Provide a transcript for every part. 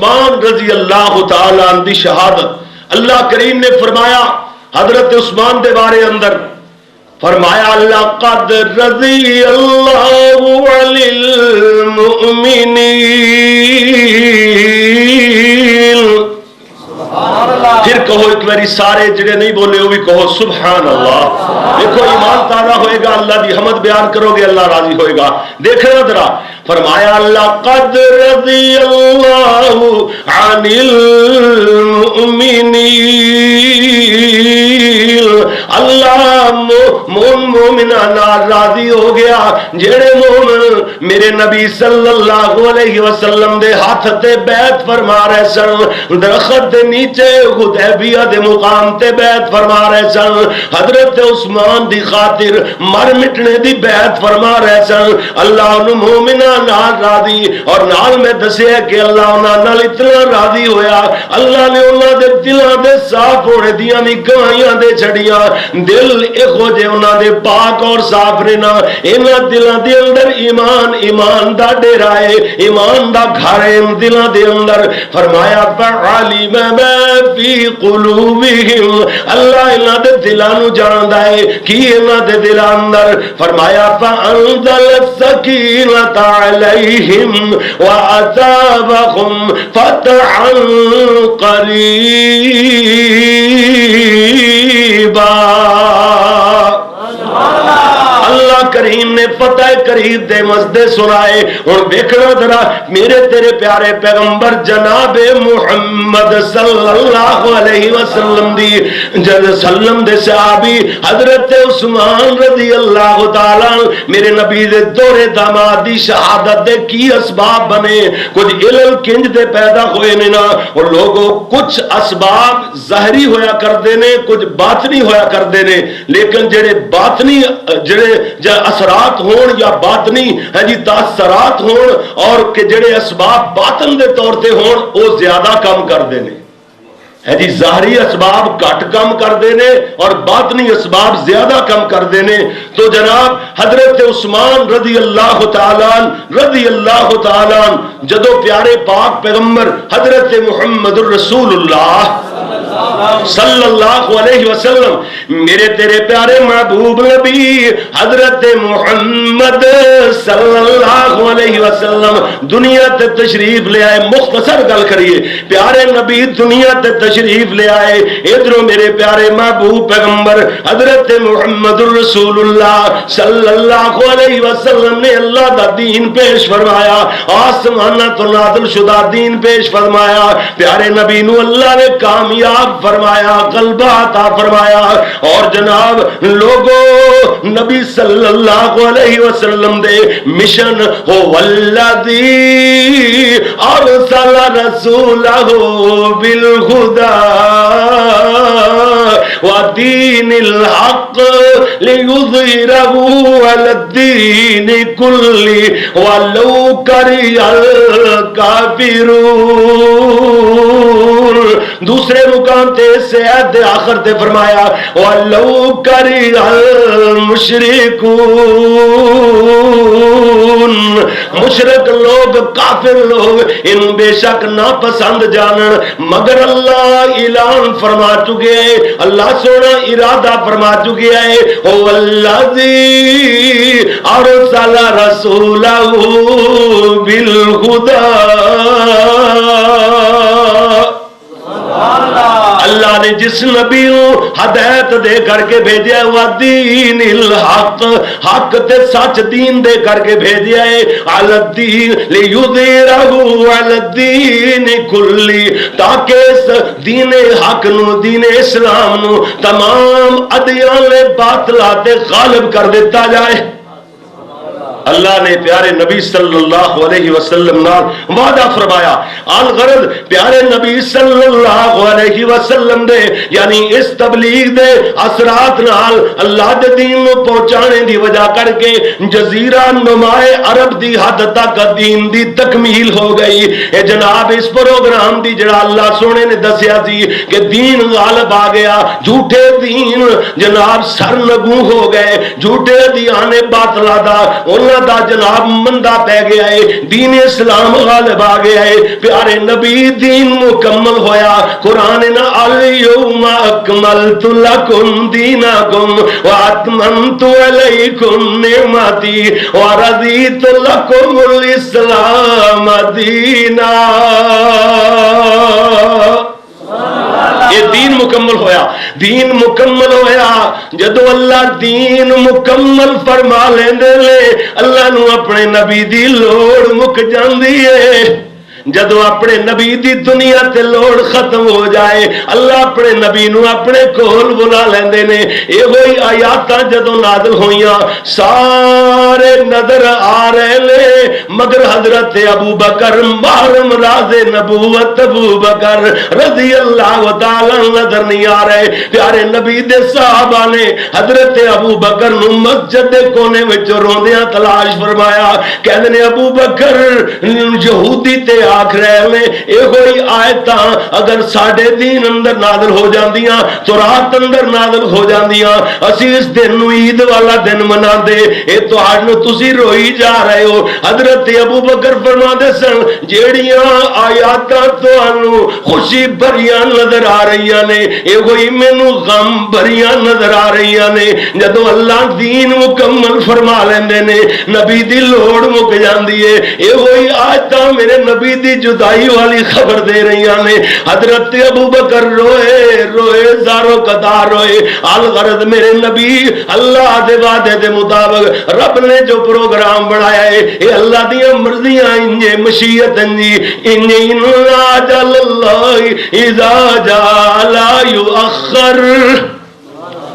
عثمان رضی اللہ تعالیٰ عنہ دی شہادت اللہ کریم نے فرمایا حضرت عثمان دے بارے اندر فرمایا لقد رضی اللہ علی المؤمنین پھر کہو ایک باری سارے جڑے نہیں بولے وہ بھی کہو سبحان اللہ. دیکھو ایمان تازہ ہوئے گا اللہ دی حمد بیان کرو گے اللہ راضی ہوئے گا. دیکھنا ذرا فرمایا لقد رضی اللہ عن المؤمنین اللہ مومنان راضی ہو گیا جڑے مومن میرے نبی صلی اللہ علیہ وسلم دے ہاتھ تے بیعت فرما رہے سن درخت دے نیچے حدیبیہ دے مقام تے بیعت فرما رہے سن حضرت عثمان دی خاطر مر مٹنے دی بیعت فرما رہے سن اللہ انہوں مومنان نال راضی اور نال میں دسیا کہ اللہ انہوں نال اتنا راضی ہویا اللہ نے انہوں دے دلوں دے صاف ہونے دیاں نگاہیاں دے چھڑیاں دل ایک ہو جے انہوں دے پاک اور صاف رہنا انہوں دلوں دے اندر ایمان دا ڈیرائے ایمان دا گھارے دلوں دے اندر فرمایا فعلم ما فی قلوبہم اللہ انہوں دے دلانو جان دائے کی انہوں دے دل اندر فرمایا فانزل السکینۃ علیہم وعذابہم فتحا قریبا. اللہ کریم نے فتح قریب دے مزدے سنائے. اور دیکھنا ذرا میرے تیرے پیارے پیغمبر جناب محمد صلی اللہ علیہ وسلم دے صحابی حضرت عثمان رضی اللہ تعالیٰ میرے نبی دے دورے داماد دی شہادت دے کی اسباب بنے. کچھ علم کنج دے پیدا ہوئے نے نا اور لوگوں کچھ اسباب ظاہری ہویا کر دینے کچھ باطنی ہویا کر دینے لیکن جڑے باطنی جڑے اثرات ہون یا باطنی ہے جی تاثرات ہون اور کہ جڑے اسباب باطن دے طور تے ہون وہ زیادہ کم کر دینے ہے جی ظاہری اسباب کٹ کم کر دینے اور باطنی اسباب زیادہ کم کر دینے. تو جناب حضرت عثمان رضی اللہ تعالیٰ جدو پیارے پاک پیغمبر حضرت محمد الرسول اللہ صلی اللہ علیہ وسلم میرے تیرے پیارے محبوب نبی حضرت محمد صلی اللہ علیہ وسلم دنیا تے تشریف لے آئے. مختصر گل کریے پیارے نبی دنیا تے تشریف لے آئے ادھروں میرے پیارے محبوب پیغمبر حضرت محمد الرسول اللہ صلی اللہ علیہ وسلم نے اللہ دا دین پیش فرمایا آسمانہ تو نازل شدہ دین پیش فرمایا. پیارے نبی نو اللہ نے کامیاب فرمایا غلبہ عطا فرمایا اور جناب لوگوں نبی صلی اللہ علیہ وسلم دے مشن ہو والذی ارسل رسولہ بالہدی ودین الحق لیظہرہ علی الدین کلہ ولو کرہ الکافرون. دوسرے مقام تے سے عہد آخر تے فرمایا وَلَوْ كَرِهَ الْمُشْرِكُونَ مشرک لوگ کافر لوگ ان بے شک ناپسند جانن مگر اللہ اعلان فرما چکے ہیں اللہ سونا ارادہ فرما چکے ہیں وَالَّذِي أَرْسَلَ رَسُولَهُ بِالْهُدَى اللہ نے جس نبی کو ہدایت دے کر کے بھیجا ہوا دین الحق حق تے سچ دین دے کر کے بھیجا ہے علی الدین لیظہرہ علی الدین کلی تاکہ اس دین حق نو دین اسلام نو تمام ادیان باطلات غالب کر دیتا جائے. اللہ نے پیارے نبی صلی اللہ علیہ وسلم نال وعدہ فرمایا الغرض پیارے نبی صلی اللہ علیہ وسلم دے یعنی اس تبلیغ دے اثرات نال اللہ دے دین نو پہنچانے دی وجہ کر کے جزیرہ نمائے عرب دی حد تک دین دی تکمیل ہو گئی. اے جناب اس پروگرام دی جڑا اللہ سونے نے دسیا سی کہ دین غالب آ گیا جھوٹے دین جناب سرنگوں ہو گئے جھوٹے دیانے باطلہ دا انہاں دا جناب مندہ پہ گیا ہے، دین اسلام غالب آ گیا ہے، پیارے نبی دین مکمل ہویا۔ قرآن نا الیوم اکملت لکم دینکم واتممت علیکم نعمتی ورضیت لکم الاسلام دینا۔ یہ دین مکمل ہویا، دین مکمل ہویا۔ جدو اللہ دین مکمل فرما لیندے لے، اللہ نو اپنے نبی دی لوڑ مک جاندی ہے۔ جدو اپنے نبی دی دنیا تے لوڑ ختم ہو جائے، اللہ اپنے نبی نو اپنے کول بلا لیندے نے۔ یہ وہی آیاتاں جدو نازل ہوئیاں سارے نظر آ رہے لے، مگر حضرت ابو بکر محرم راز نبوت ابو بکر رضی اللہ تعالی نظر نہیں آ رہے۔ پیارے نبی دے صحابہ نے حضرت ابو بکر نو مسجد دے کونے وچ روندیاں تلاش فرمایا، کہندے نے ابو بکر یہودی تے آکھ رہے میں اے ہوئی آیتاں اگر ساڑھے دین اندر نازل ہو جاندیاں تو رات اندر نازل ہو جاندیاں، اسی اس دن نو عید والا دن منا دے، اے تو آج نو تسی روئی جا رہے ہو۔ حضرت ابو بکر فرما دے سن جیڑیاں آیاتاں تو انو خوشی بھریاں نظر آ رہیاں نے، اے ہوئی میں نو غم بھریاں نظر آ رہیاں نے۔ جدو اللہ دین مکمل فرما لیندے نے، نبی دی لوڑ مک جاندی ہے، اے ہوئی آیتاں میرے نبی دی جدائی والی خبر دے رہی نے۔ حضرت ابو بکر روئے روئے زارو قطار روئے، الغرض میرے نبی اللہ دے وعدے دے مطابق رب نے جو پروگرام بنایا ہے اے اللہ دیاں مرضیاں انجے مشیت انجی انجی اجل اللہ اذا جاء لا یؤخر۔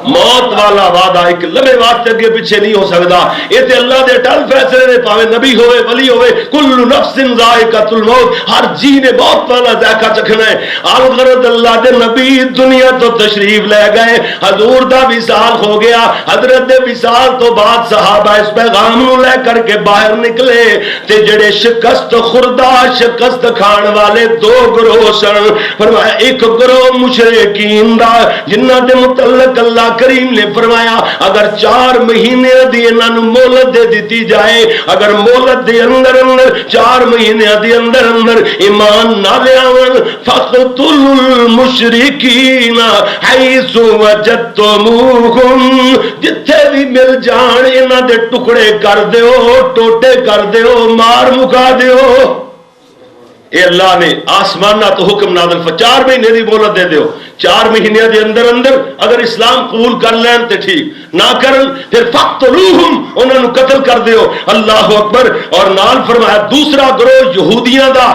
موت والا وعدہ ایک لمحے واسطے اگے پیچھے نہیں ہو سکتا، یہ تے اللہ دے ٹل فیصلے نے، پاوے نبی ہوئے ولی ہوئے، کل نفس ذائقۃ الموت، ہر جی نے موت والا ذائقہ چکھنا ہے۔ الغرض اللہ دے نبی دنیا تو تشریف لے گئے، حضور دا وصال ہو گیا۔ حضرت دے وصال تو بعد صحابہ اس پیغام نو لے کر کے باہر نکلے تے جڑے شکست خوردہ شکست کھان والے دو گروہ سن، فرمایا ایک گروہ مشرکین دا جنہاں دے متعلق اللہ کریم نے فرمایا اگر 4 مہینے دی انہاں نوں مہلت دے دیتی جائے، اگر مہلت دے اندر 4 مہینے دی اندر ایمان نہ لے آون فقتلوا المشرکین حیث وجدتموہم، جتھے بھی مل جان انہاں دے ٹکڑے کر دیو، ٹوٹے کر دیو، مار مکا دیو۔ اے اللہ نے آسمانہ تو حکم نازل 4 مہینے دی مہلت دے دیو، 4 مہینے دے اندر اگر اسلام قبول کر لین تے ٹھیک، نہ کرن پھر فقتلوہم، انہوں نے قتل کر دیو۔ اللہ اکبر۔ اور نال فرمایا دوسرا گروہ یہودیاں دا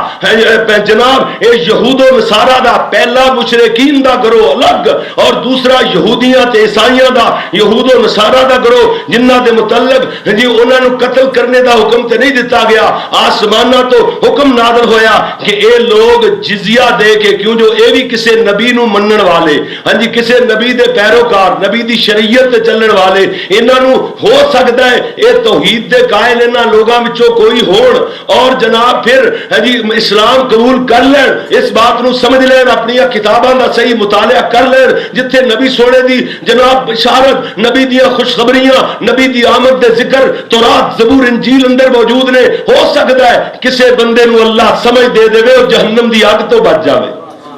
جناب اے یہود و نصارہ دا، پہلا مشرکین دا گروہ الگ اور دوسرا یہودیاں تے عیسائیاں دا یہود و نصارہ دا گروہ جنہ دے متعلق جی انہوں نے قتل کرنے دا حکم تے نہیں دیتا گیا، آسمانہ تو حکم نازل ہویا کہ اے لوگ جزیہ دے کے، کیوں جو اے بھی کسے نبی نو منن والے، ہاں جی کسے نبی دے پیروکار، نبی دی شریعت تے چلن والے، انہاں نو ہو سکتا ہے اے توحید دے قائل انہاں لوگاں وچوں کوئی ہون اور جناب پھر ہاں جی اسلام قبول کر لین، اس بات نو سمجھ لین، اپنی کتاباں دا صحیح مطالعہ کر لین جتھے نبی سونے دی جناب بشارت، نبی دی خوشخبریاں، نبی دی آمد دے ذکر تورات زبور انجیل اندر موجود نے۔ ہو سکتا ہے کسے بندے نو اللہ سمجھ دے دے اور جہنم دی اگ تو بچ جاوے۔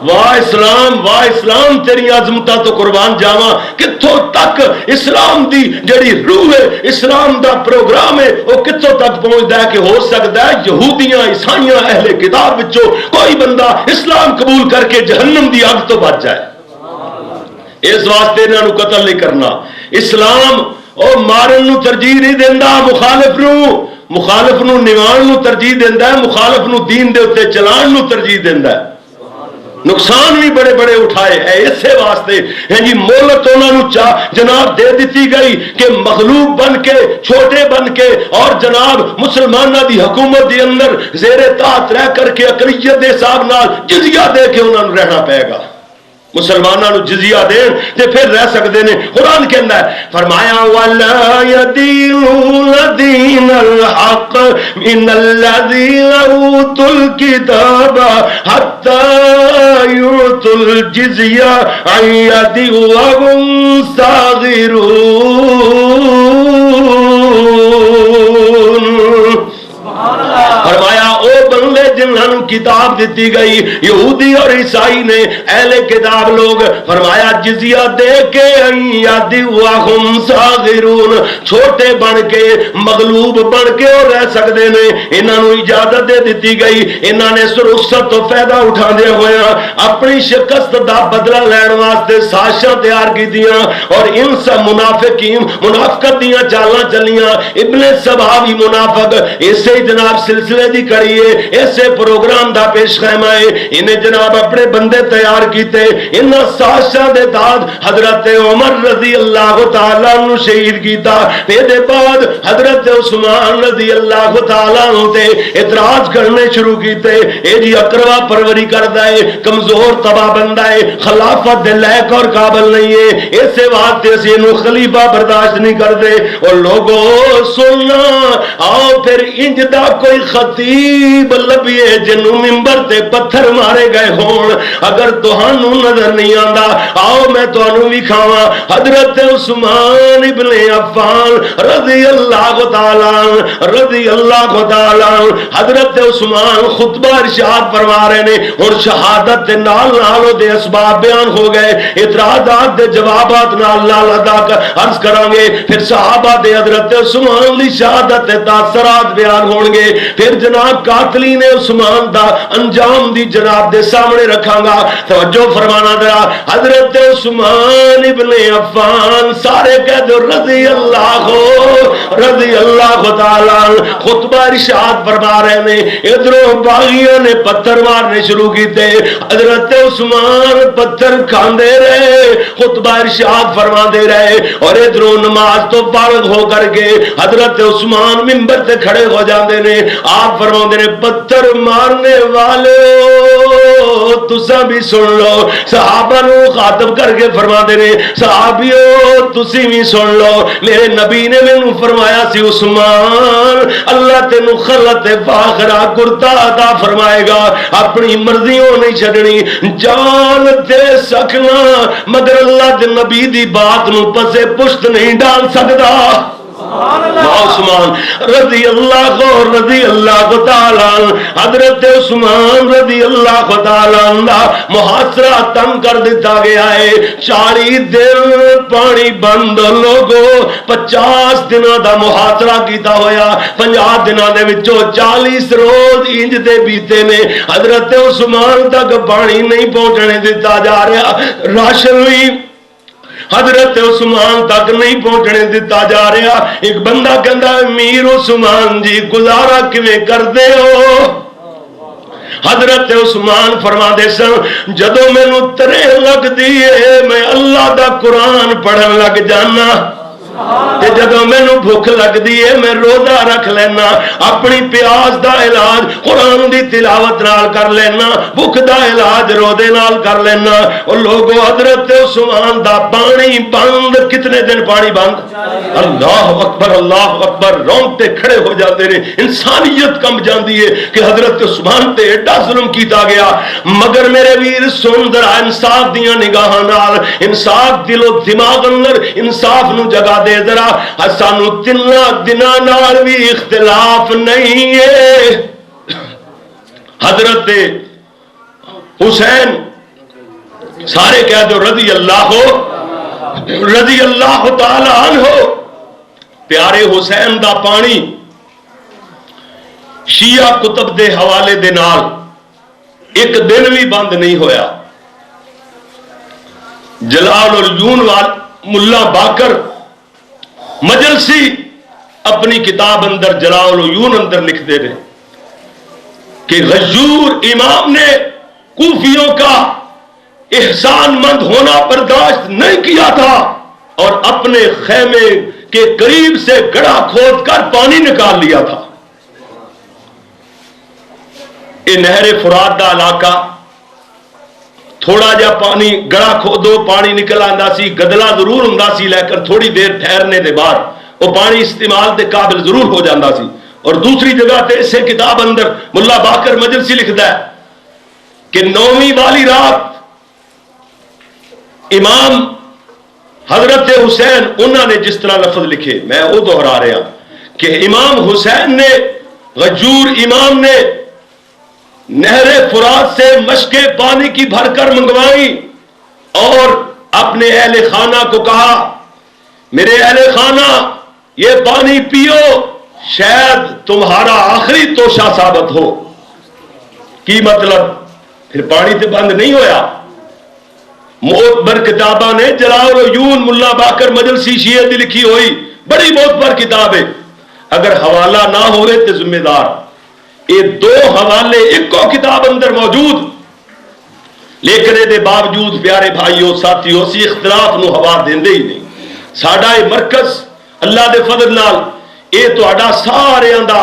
واہ اسلام تیری عظمتاں تو قربان جاواں، کتھوں تک اسلام دی جڑی روح ہے، اسلام دا پروگرام ہے، وہ کتھوں تک پہنچدا ہے کہ ہو سکتا ہے یہودیاں عیسائیاں اہل کتاب وچوں کوئی بندہ اسلام قبول کر کے جہنم دی اگ تو بچ جائے۔ اس واسطے انہاں نو قتل نہیں کرنا، اسلام او مارن نو ترجیح نہیں دیندا، مخالف نو نیوان نو ترجیح دیندا ہے، مخالف نو دین دے اوتے چلان نو ترجیح دیندا ہے۔ نقصان بھی بڑے بڑے اٹھائے ہے، اسے واسطے جی مہلت انہوں نے جناب دے دیتی گئی کہ مغلوب بن کے، چھوٹے بن کے اور جناب مسلمانہ دی حکومت دی اندر زیر طاعت رہ کر کے اقلیت دے حساب نال جزیہ دے کے انہوں نے رہنا پائے گا۔ مسلمانوں نے جزیہ دین تے پھر رہ سکتے ہیں۔ قرآن کہندا ہے فرمایا وَلَا يَدِينُونَ دِينَ الْحَقِّ مِنَ الَّذِينَ أُوتُوا الْكِتَابَ حَتَّى يُعْطُوا الْجِزْيَةَ عَنْ يَدٍ وَهُمْ صَاغِرُونَ۔ انہوں کتاب دیتی گئی یہودی اور عیسائی نے اہل کتاب لوگ فرمایا جزیہ دے کے یادی وہم صاغرون چھوٹے بن کے مغلوب بن کے اور رہ سکتے نے انہوں اجازت دے دیتی گئی انہوں نے رخصت تو فائدہ اٹھا دے ہوئے اپنی شکست دا بدلہ لین واسطے سازشاں تیار کی دیاں اور ان سب منافقین منافقت دیاں چالاں چلیاں ابن سبا بھی منافق اسے جناب سلسلے دی کریے ایسے پروگرام دا پیش خیمہ ہے انہیں جناب اپنے بندے تیار کیتے انہاں سازشاں دے داد حضرت عمر رضی اللہ تعالیٰ عنہ شہید کیتا پھر بعد حضرت عثمان رضی اللہ تعالیٰ عنہ تے اعتراض کرنے شروع کیتے اے جی اقروا پروری کردا ہے کمزور تباہ بندہ ہے خلافت دے لائق اور قابل نہیں ہے ایسے واسطے اسی نو خلیفہ برداشت نہیں کردے اور لوگوں سننا آؤ پھر انج دا کوئی خطیب لبیے جنوں منبر تے پتھر مارے گئے ہون اگر تہانوں نظر نہیں آندا آؤ میں تہانوں وکھاواں حضرت عثمان ابن عفان رضی اللہ تعالی حضرت عثمان خطبہ ارشاد فرما رہے نے اور شہادت دے نال نال دے اسباب بیان ہو گئے اعتراضات دے جوابات نال نال ادا عرض کران گے پھر صحابہ دے حضرت عثمان دی شہادت دے تاثرات بیان ہون گے پھر جناب قاتلین عثمان دا انجام دی جناب دے سامنے رکھاں گا توجہ فرمانا ذرا حضرت عثمان ابن عفان سارے کہہ دو رضی اللہ تعالی خطبہ ارشاد فرما رہے نے ادھروں باغیوں نے پتھر مارنے شروع کیتے حضرت عثمان پتھر کھاندے رہے خطبہ ارشاد فرما دے رہے اور ادھروں نماز تو فارغ ہو کر کے حضرت عثمان منبر تے کھڑے ہو جاندے نے آپ فرماندے نے پتھر مارنے والے تساں بھی سن لو صحابہ نو خاطب کر کے فرماندے نے صحابیو تسی بھی سن لو میرے نبی نے مینوں فرمایا سی عثمان اللہ تینوں خلت فاخرہ کرتا عطا فرمائے گا اپنی مرضیوں نہیں چھڑنی جان دے سکنا مگر اللہ دے نبی دی بات نو پسے پشت نہیں ڈال سکتا عثمان رضی اللہ تعالی حضرت عثمان رضی اللہ تعالی محاصرہ تنگ کر دیتا گیا ہے 40 دن پانی بند لوگو 50 دنوں دا محاصرہ کیتا ہویا 50 دنوں دے وچوں 40 روز انج دے بیتے نے حضرت عثمان تک پانی نہیں پہنچنے دیتا جا رہا راشن بھی حضرت عثمان تک نہیں پہنچنے دیتا جا رہا ایک بندہ کہندا امیر عثمان جی گزارا کیویں کردے ہو حضرت عثمان فرما دے سن جدوں مینوں ترے لگ دیے میں اللہ دا قرآن پڑھن لگ جانا تے جدوں مینوں بھوک لگ دیے میں روزہ رکھ لینا اپنی پیاس دا علاج قرآن دی تلاوت نال کر لینا بھوک دا علاج روزے نال کر لینا اور لوگوں حضرت عثمان دا پانی بند کتنے دن پانی بند اللہ اکبر رونگٹے کھڑے ہو جاتے ہیں انسانیت کم جاندی ہے کہ حضرت عثمان تے ایڈا ظلم کیتا گیا مگر میرے ویر سن ذرا انصاف دیاں نگاہاں نال انصاف دل و دماغ اندر انصاف نو جگہ دے ذرا سانو تنا دناں نال بھی اختلاف نہیں ہے حضرت حسین سارے کہہ دو رضی اللہ تعالی عنہ پیارے حسین دا پانی شیعہ کتب دے حوالے دے نال ایک دن بھی بند نہیں ہویا جلال العیون وال ملا باقر مجلسی اپنی کتاب اندر جلال العیون اندر لکھ دے رہے کہ غیور امام نے کوفیوں کا احسان مند ہونا برداشت نہیں کیا تھا اور اپنے خیمے کے قریب سے گڑھا کھود کر پانی نکال لیا تھا یہ نہر فرات دا علاقہ تھوڑا جا پانی گڑھا کھودو پانی نکل آندا سی گدلا ضرور ہوندا سی لیکن تھوڑی دیر ٹھہرنے دے بعد وہ پانی استعمال دے قابل ضرور ہو جاندہ سی اور دوسری جگہ تے اسے کتاب اندر ملا باقر مجلسی لکھدا ہے کہ 9ویں والی رات امام حضرت حسین انہوں نے جس طرح لفظ لکھے میں وہ دہرا رہا کہ امام حسین نے غجور امام نے نہر فرات سے مشکیں پانی کی بھر کر منگوائی اور اپنے اہل خانہ کو کہا میرے اہل خانہ یہ پانی پیو شاید تمہارا آخری توشہ ثابت ہو. کی مطلب پھر پانی سے بند نہیں ہویا. معتبر کتاباں نے جلال العیون ملا باقر مجلسی شیعہ دی لکھی ہوئی بڑی معتبر کتاب ہے. اگر حوالہ نہ ہوئے تو ذمہ دار. یہ دو حوالے ایک کو کتاب اندر موجود لیکن یہ باوجود پیارے بھائیوں ساتھیوں اسی اختلاف نو ہوا دیندے ہی نہیں. ساڈا یہ مرکز اللہ دے فضل نال یہ تہاڈا سارے دا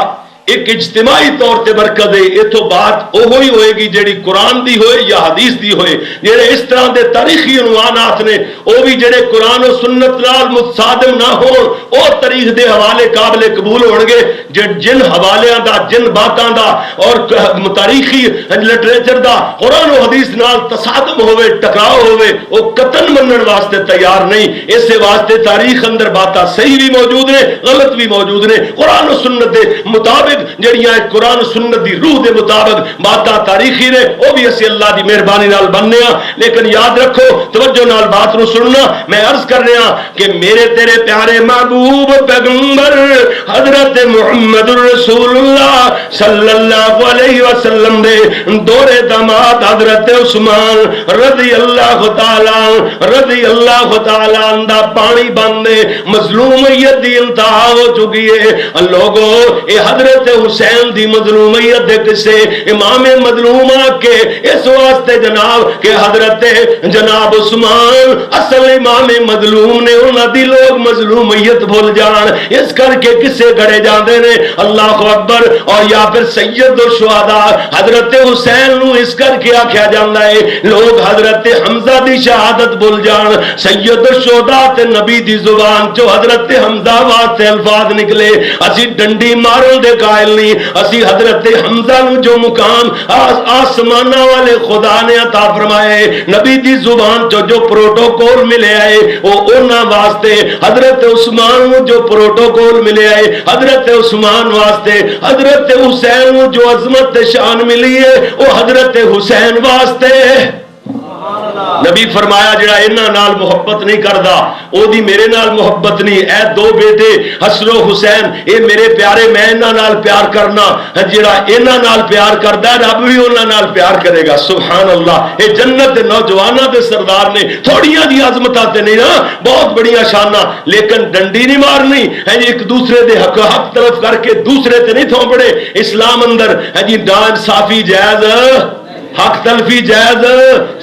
ایک اجتماعی طور تے مرکز ہے. یہ تو بات وہی ہوئے گی جیڑی قرآن دی ہوئے یا حدیث دی ہوئے. جڑے اس طرح دے تاریخی عنوانات نے وہ بھی جڑے قرآن و سنت نال متصادم نہ ہون او تاریخ دے حوالے قابل قبول ہون گے. جن حوالیاں دا جن باتاں دا اور تاریخی لٹریچر دا قرآن و حدیث نال تصادم ہوئے ٹکراؤ ہوئے وہ قطن منن واسطے تیار نہیں. اس واسطے تاریخ اندر باتاں صحیح بھی موجود نے غلط بھی موجود نے. قرآن و سنت دے مطابق جڑیاں قرآن سنت دی روح دے مطابق باتاں تاریخی نے وہ بھی اسی اللہ دی مہربانی نال بننے ہاں. لیکن یاد رکھو توجہ نال بات نو سننا. میں عرض کر رہا کہ میرے تیرے پیارے محبوب پیغمبر حضرت محمد رسول اللہ صلی اللہ علیہ وسلم دے دورے داماد حضرت عثمان رضی اللہ تعالی دا پانی بندے مظلومیت دی انتہا ہو چکی ہے. لوگوں اے حضرت حسین دی مظلومیت دے کسے امام مظلوم کے اس واسطے جناب کہ حضرت جناب عثمان اصل امام مظلوم نے انہاں دی لوگ مظلومیت بھول جان اس کر کے کسے گھڑے جاندے نے اللہ اکبر. اور یا پھر سید الشہداء حضرت حسین نو اس کر کے آکھیا جاندا ہے لوگ حضرت حمزہ دی شہادت بھول جان. سید الشہداء تے نبی دی زبان چو حضرت حمزہ واسطے الفاظ نکلے اسی ڈنڈی مارن دے قائل نہیں. اسی حضرت حمزہ نو جو مقام آسمانہ والے خدا نے عطا فرمائے نبی دی زبان چو جو پروٹوکول ملے آئے وہ انہاں واسطے حضرت عثمان نو جو پروٹوکول ملے آئے حضرت عثمان واسطے حضرت حسین نو جو عظمت شان ملی ہے وہ حضرت حسین واسطے. نبی فرمایا جڑا انہاں نال محبت نہیں کردا او دی میرے نال محبت نہیں. اے دو بیٹے حسن و حسین اے میرے پیارے میں انہاں نال پیار کرنا. جڑا انہاں نال پیار کردا رب بھی انہاں نال پیار کرے گا. سبحان اللہ. اے جنت دے نوجواناں دے سردار نے تھوڑیاں دی عظمتاں تے نہیں نا بہت بڑیاں شاناں لیکن ڈنڈی نہیں مارنی ہے جی ایک دوسرے دے حق طرف کر کے دوسرے تے نہیں تھوپڑے. اسلام اندر ہے جی ناانصافی جائز حق تلفی جائز.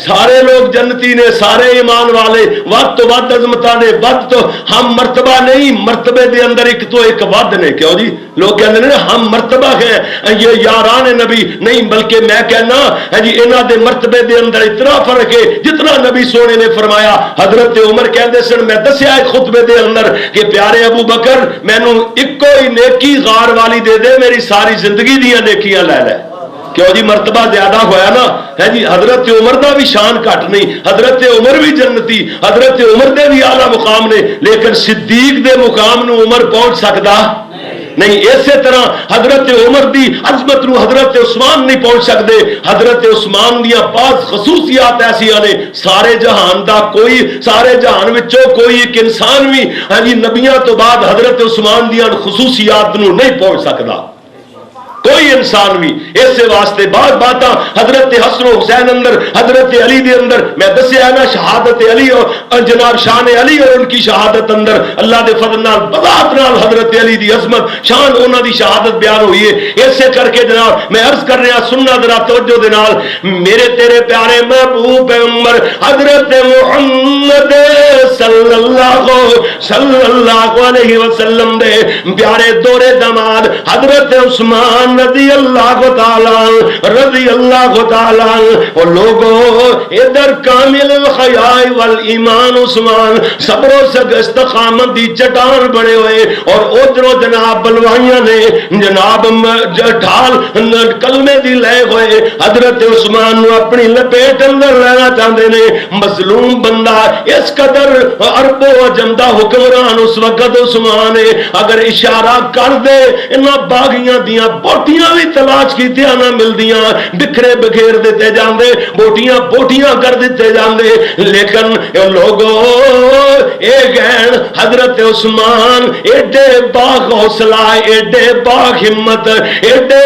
سارے لوگ جنتی نے سارے ایمان والے ود تو ود عظمتاں نے ود تو ہم مرتبہ نہیں مرتبے دے اندر ایک تو ایک ود نے. کیوں جی لوگ کہتے ہیں ہم مرتبہ ہیں یہ یاران نبی نہیں بلکہ میں کہنا ہے جی انہاں دے مرتبے دے اندر اتنا فرق ہے جتنا نبی سونے نے فرمایا. حضرت عمر کہندے سن میں دسیا ایک خطبے دے اندر کہ پیارے ابو بکر مینوں اکو ہی نیکی غار والی دے دے میری ساری زندگی دیاں نیکیاں لے لے. کیوں جی مرتبہ زیادہ ہویا نا ہے جی. حضرت عمر دا بھی شان گھٹ نہیں. حضرت عمر بھی جنتی حضرت عمر دے بھی اعلیٰ مقام نے لیکن صدیق دے مقام نو عمر پہنچ سکتا نہیں. اسی طرح حضرت عمر دی عظمت نو حضرت عثمان نہیں پہنچ سکتے. حضرت عثمان دیا بعض خصوصیات ایسی نے سارے جہان دا کوئی سارے جہان وچوں کوئی ایک انسان بھی ہاں جی نبیاں تو بعد حضرت عثمان دیا خصوصیات نو نہیں پہنچ سکتا کوئی انسان بھی. اس واسطے بعض باتاں حضرت حسن و حسین اندر حضرت علی دے اندر میں دسیا نا شہادت علی اور جناب شان علی اور ان کی شہادت اندر اللہ دے فضل نال بذات نال حضرت علی دی عظمت شان انہاں دی شہادت بیان ہوئی ہے. ایسے کر کے جناب میں عرض کر رہا سننا ذرا توجہ دے نال میرے تیرے پیارے محبوب پیغمبر حضرت محمد صلی اللہ علیہ وسلم دے پیارے دورے داماد حضرت عثمان رضی اللہ تعالی اور لوگوں ادھر کامل الحیاء والایمان عثمان صبر و استقامت دی چٹان بنے ہوئے اور ادھروں جناب بلوائیاں نے جناب ڈھال کلمے دی لے ہوئے حضرت عثمان نو اپنی لپیٹ اندر لینا چاہتے نے. مظلوم بندہ اس قدر عرب و عجم دا حکمران اس وقت عثمان ہے. اگر اشارہ کر دے انہاں باغیاں دیاں روٹیاں بھی تلاش کیتیاں نہ ملدیاں، بکھرے بکھیر دیتے جاندے، بوٹیاں بوٹیاں کر دیتے جاندے، لیکن لوگوں اے گہن حضرت عثمان ایڈے با حوصلہ، ایڈے با ہمت، ایڈے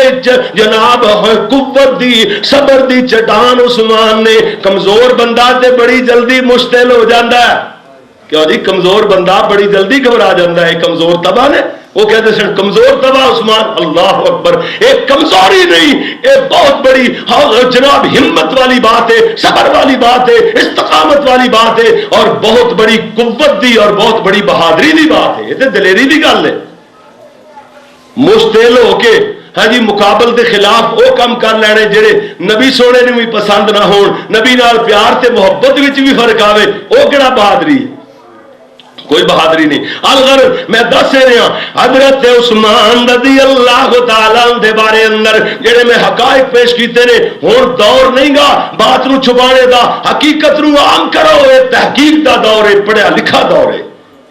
جناب قوت دی صبر دی چٹان عثمان نے۔ کمزور بندہ تے بڑی جلدی مشتعل ہو جاندہ ہے، کیوں جی کمزور بندہ بڑی جلدی گھبرا جاندہ ہے، کمزور تباہ نے وہ کہتے ہیں کمزور تباہ عثمان، اللہ اکبر، ایک کمزوری نہیں، ایک بہت بڑی جناب ہمت والی بات ہے، صبر والی بات ہے، استقامت والی بات ہے، اور بہت بڑی قوت دی اور بہت بڑی بہادری دی بات ہے، یہ تو دلیری دی گل ہے۔ مشتعل ہو کے ہاں جی مقابل دے خلاف وہ کام کر لینے جڑے نبی سونے نے بھی پسند نہ ہون، نبی نال پیار تے محبت وچ بھی فرق آوے، وہ کہڑا بہادری ہے؟ کوئی بہادری نہیں۔ الغرض میں دس رہا حضرت عثمان رضی اللہ تعالیٰ دے بارے اندر جڑے میں حقائق پیش کیتے نے، ہون دور نہیں گا بات نو چھپانے دا، حقیقت نو عام کرو، یہ تحقیق دا دور ہے، پڑھیا لکھا دور ہے۔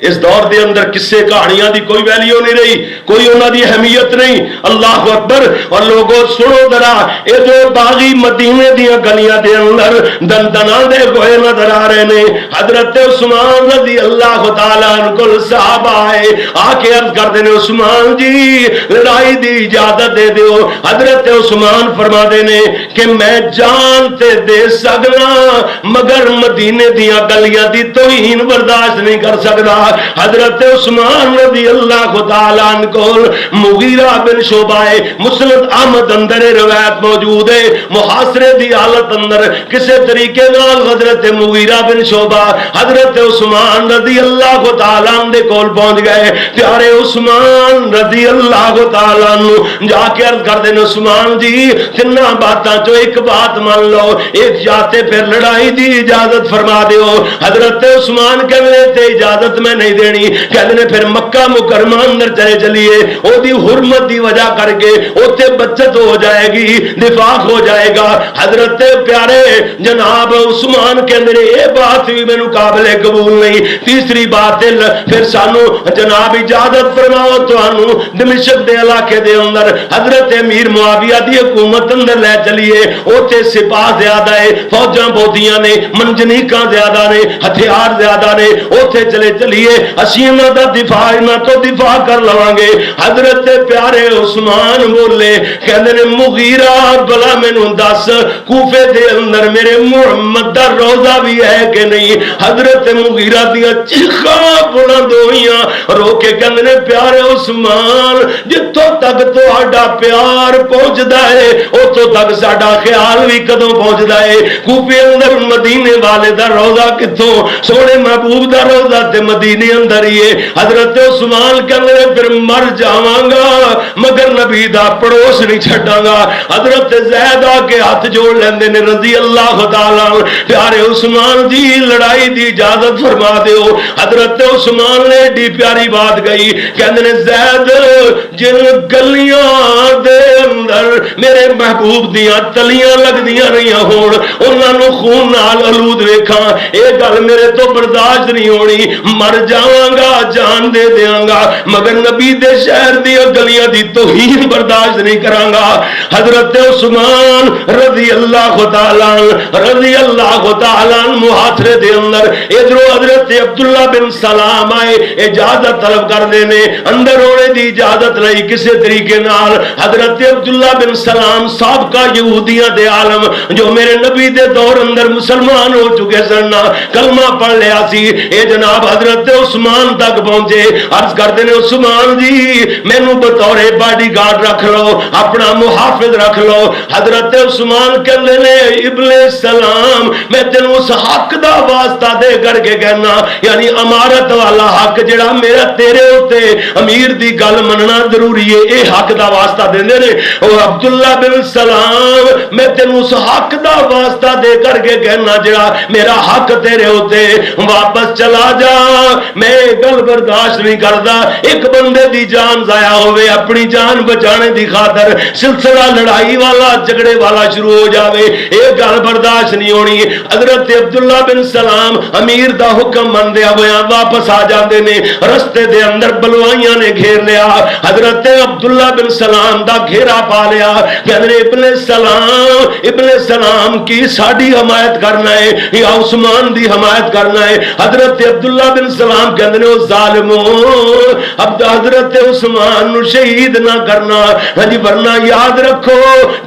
اس دور دے اندر قصے کہانیاں دی کوئی ویلیو نہیں رہی، کوئی انہاں دی اہمیت نہیں، اللہ اکبر۔ اور لوگوں سنو ذرا، اے جو باغی مدینے دیاں گلیاں دے اندر دن دناں دے ہوئے نظر آ رہے نے، حضرت عثمان رضی اللہ تعالیٰ عنہ کل صحابہ آئے، آ کے عرض کردے نے عثمان جی لڑائی دی اجازت دے دیو۔ حضرت عثمان فرما دے نے کہ میں جان تے دے سکنا مگر مدینے دیاں گلیاں دی توہین برداشت نہیں کر سکدا۔ حضرت عثمان رضی اللہ تعالیٰ عنہ کو مغیرہ بن شعبہ مسند احمد اندر روایت موجود ہے، محاصرے دی حالت اندر کسے طریقے نال حضرت مغیرہ بن شعبہ حضرت عثمان رضی اللہ تعالیٰ عنہ دے کول پہنچ گئے۔ پیارے عثمان رضی اللہ تعالیٰ عنہ جا کے عرض کر دیں عثمان جی تنہ باتاں چو ایک بات مان لو، ایک جاتے پھر لڑائی دی اجازت فرما دیو۔ حضرت عثمان کہنے تے اجازت میں نہیں دینی، کہنے پھر مکہ مکرمہ اندر چلے چلیے، او دی حرمت دی وجہ کر کے اوتے بچت ہو جائے گی، دفاع ہو جائے گا۔ حضرت پیارے جناب عثمان کہنے اے بات بھی میں قابل قبول نہیں۔ تیسری بات پھر سانو جناب اجازت فرماؤ توانو دمشق دے علاقے دے اندر حضرت امیر معاویہ دی حکومت اندر لے چلیے، اوتے سپاہ زیادہ ہے، فوجاں بہتیاں نے، منجنیکاں زیادہ نے، ہتھیار زیادہ نے، اوتے چلے چلیے اسی انہاں دا دفاع انہاں تو دفاع کر لواں گے۔ حضرت پیارے عثمان بولے کہندے نے مغیرہ بلا مینوں دس کوفے دے اندر میرے محمد دا روضہ بھی ہے کہ نہیں؟ حضرت مغیرہ دیاں چیخاں بلند ہوئیاں، رو کے کہندے نے پیارے عثمان جتوں تک تہاڈا پیار پہنچدا ہے اوتوں تک ساڈا خیال بھی کدوں پہنچدا ہے؟ کوفے اندر مدینے والے دا روضہ کتوں؟ سونے محبوب دا روضہ تے مدینے اندر ہی ہے۔ حضرت عثمان کہندے پھر مر جاواں گا مگر نبی دا پڑوس نہیں چھڈاں گا۔ حضرت زید آ کے ہاتھ جوڑ لیندے نے رضی اللہ تعالیٰ عنہ، پیارے عثمان دی لڑائی دی اجازت فرما دیو۔ حضرت عثمان نے ڈی پیاری بات گئی، کہندے نے زید جن گلیاں دے اندر میرے محبوب دیاں تلیاں لگدیاں رہیاں ہون انہاں نو خون نال آلود ویکھاں، اے گل میرے تو برداشت نہیں ہونی، مر جاواں گا جان دے دیاں گا مگر نبی دے شہر دی گلیاں دی توہین برداشت نہیں کراں گا۔ حضرت عثمان رضی اللہ تعالیٰ رضی اللہ تعالیٰ محاصرے دے اندر ادھروں حضرت عبداللہ بن سلام آئے، اجازت طلب کر دینے، اندر ہونے دی اجازت نہیں کسی طریقے نال۔ حضرت عبداللہ بن سلام سابقہ یہودیاں دے عالم جو میرے نبی دے دور اندر مسلمان ہو چکے سن، کلمہ پڑھ لیا سی، اے جناب حضرت عثمان تک پہنچے، عرض کرتے ہیں عثمان جی مینوں بطور باڈی گارڈ رکھ لو، اپنا محافظ رکھ لو۔ حضرت عثمان کہندے نے ابن سلام میں تینوں اس حق دا واسطہ دے کر کے کہنا، یعنی امارت والا حق جڑا میرا تیرے ہوتے امیر دی گل مننا ضروری ہے، اے حق دا واسطہ دیندے نے۔ اور عبداللہ بن سلام میں تینوں اس حق دا واسطہ دے کر کے کہنا جڑا میرا حق تیرے ہوتے، واپس چلا جا میں گل برداشت نہیں کرتا ایک بندے دی جان ضائع ہوئے اپنی جان بچانے دی خاطر سلسلہ لڑائی والا جھگڑے والا شروع ہو جاوے یہ گل برداشت نہیں ہونی حضرت عبداللہ بن سلام امیر دا حکم مندیا ہویا واپس آ جاندے نے رستے دے اندر بلوائیاں نے گھیر لیا حضرت عبداللہ بن سلام دا گھیرا پا لیا کہنے ابن سلام کی ساڑی حمایت کرنا ہے یا عثمان دی حمایت کرنا ہے حضرت عبداللہ بن سلام کہنے او ظالموں اب حضرت عثمان نو شہید نہ کرنا ہاں جی ورنہ یاد رکھو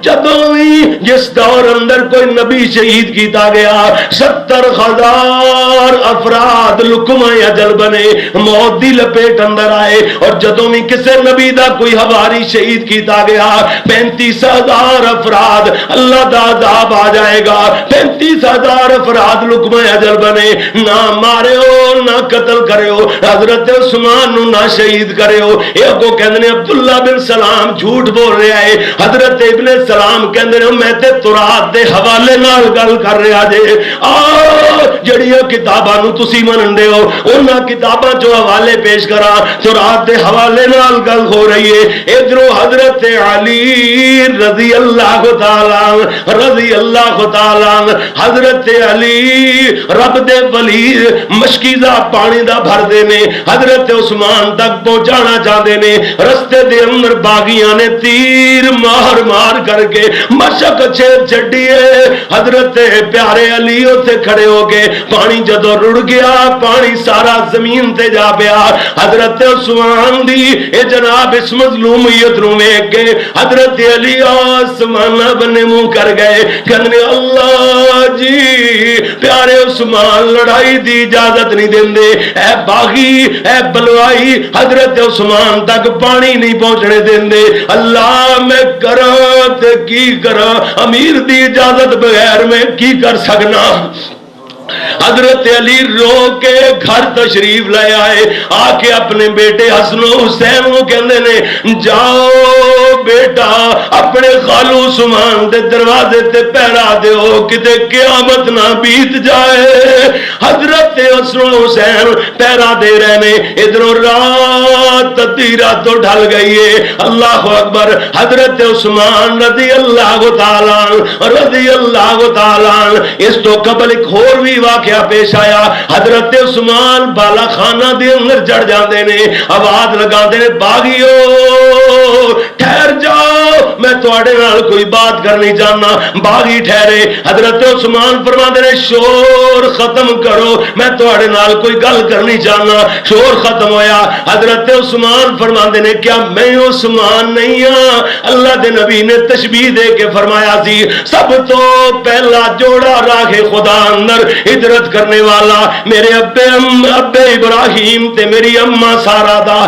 جدوں بھی جس دور اندر کوئی نبی شہید کیتا گیا 70,000 افراد لکمہ اجل بنے موت دی لپیٹ اندر آئے اور جدوں بھی کسے نبی دا کوئی حواری شہید کیتا گیا 35,000 افراد اللہ دا عذاب آ جائے گا 35,000 افراد لکمہ اجل بنے نہ مارے ہو نہ قتل کرے ہو حضرت عثمان نو نہ شہید کرے ہو یہ کو کہندے عبداللہ بن سلام جھوٹ بول رہا ہے حضرت ابن سلام کہندے میں تے تورات دے حوالے نال گل کر رہا جے جڑیاں کتاباں نو تسی منندے ہو انہاں کتاباں جو حوالے پیش کراں تورات دے حوالے نال گل ہو رہی ہے ادھروں حضرت علی رضی اللہ تعالی حضرت علی رب دے ولی مشکیزہ پانی دا بھر دے نے حضرت عثمان تک پہنچانا چاہتے نے رستے دے اندر باغیاں نے تیر مار مار کر کے مشک چھڑیے حضرت پیارے علی اتنے کھڑے ہو کے پانی جدو رڑ گیا پانی سارا زمین تے جا پیا حضرت عثمان دی اے جناب اس مظلومیت نو ویکھ کے حضرت علی آسمان بنے منہ کر گئے کہنے اللہ جی پیارے عثمان لڑائی دی اجازت نہیں دیندے اے باغی اے بلوائی حضرت عثمان تک پانی نہیں پہنچنے دیندے اللہ میں کراں تے کی کراں امیر دی اجازت بغیر میں کی کر سکنا حضرت علی رو کے گھر تشریف لے آئے آ کے اپنے بیٹے حسن و حسین کو کہندے نے جاؤ بیٹا اپنے خالو عثمان دے دروازے تے پہرا دیو کتے قیامت نہ بیت جائے حضرت حسن و حسین پہرا دے رہے نے ادھروں رات تیرا تو ڈھل گئی ہے اللہ اکبر حضرت عثمان رضی اللہ تعالی اس تو قبل ایک اور بھی واقعہ پیش آیا حضرت عثمان بالا خانہ دے اندر چڑھ جاندے نے آواز لگاندے نے باغیو ٹھہر جاؤ میں تواڈے نال کوئی بات کرنی چاہنا باغی ٹھہرے حضرت عثمان فرماندے نے شور ختم کرو میں تواڈے نال کوئی گل کرنی چاہنا شور ختم ہویا حضرت عثمان فرماندے نے کیا میں عثمان نہیں ہاں اللہ دے نبی نے تشبیہ دے کے فرمایا سی سب تو پہلا جوڑا راہ خدا اندر ہجرت کرنے والا میرے ابے ابراہیم تے میری اماں سارا دا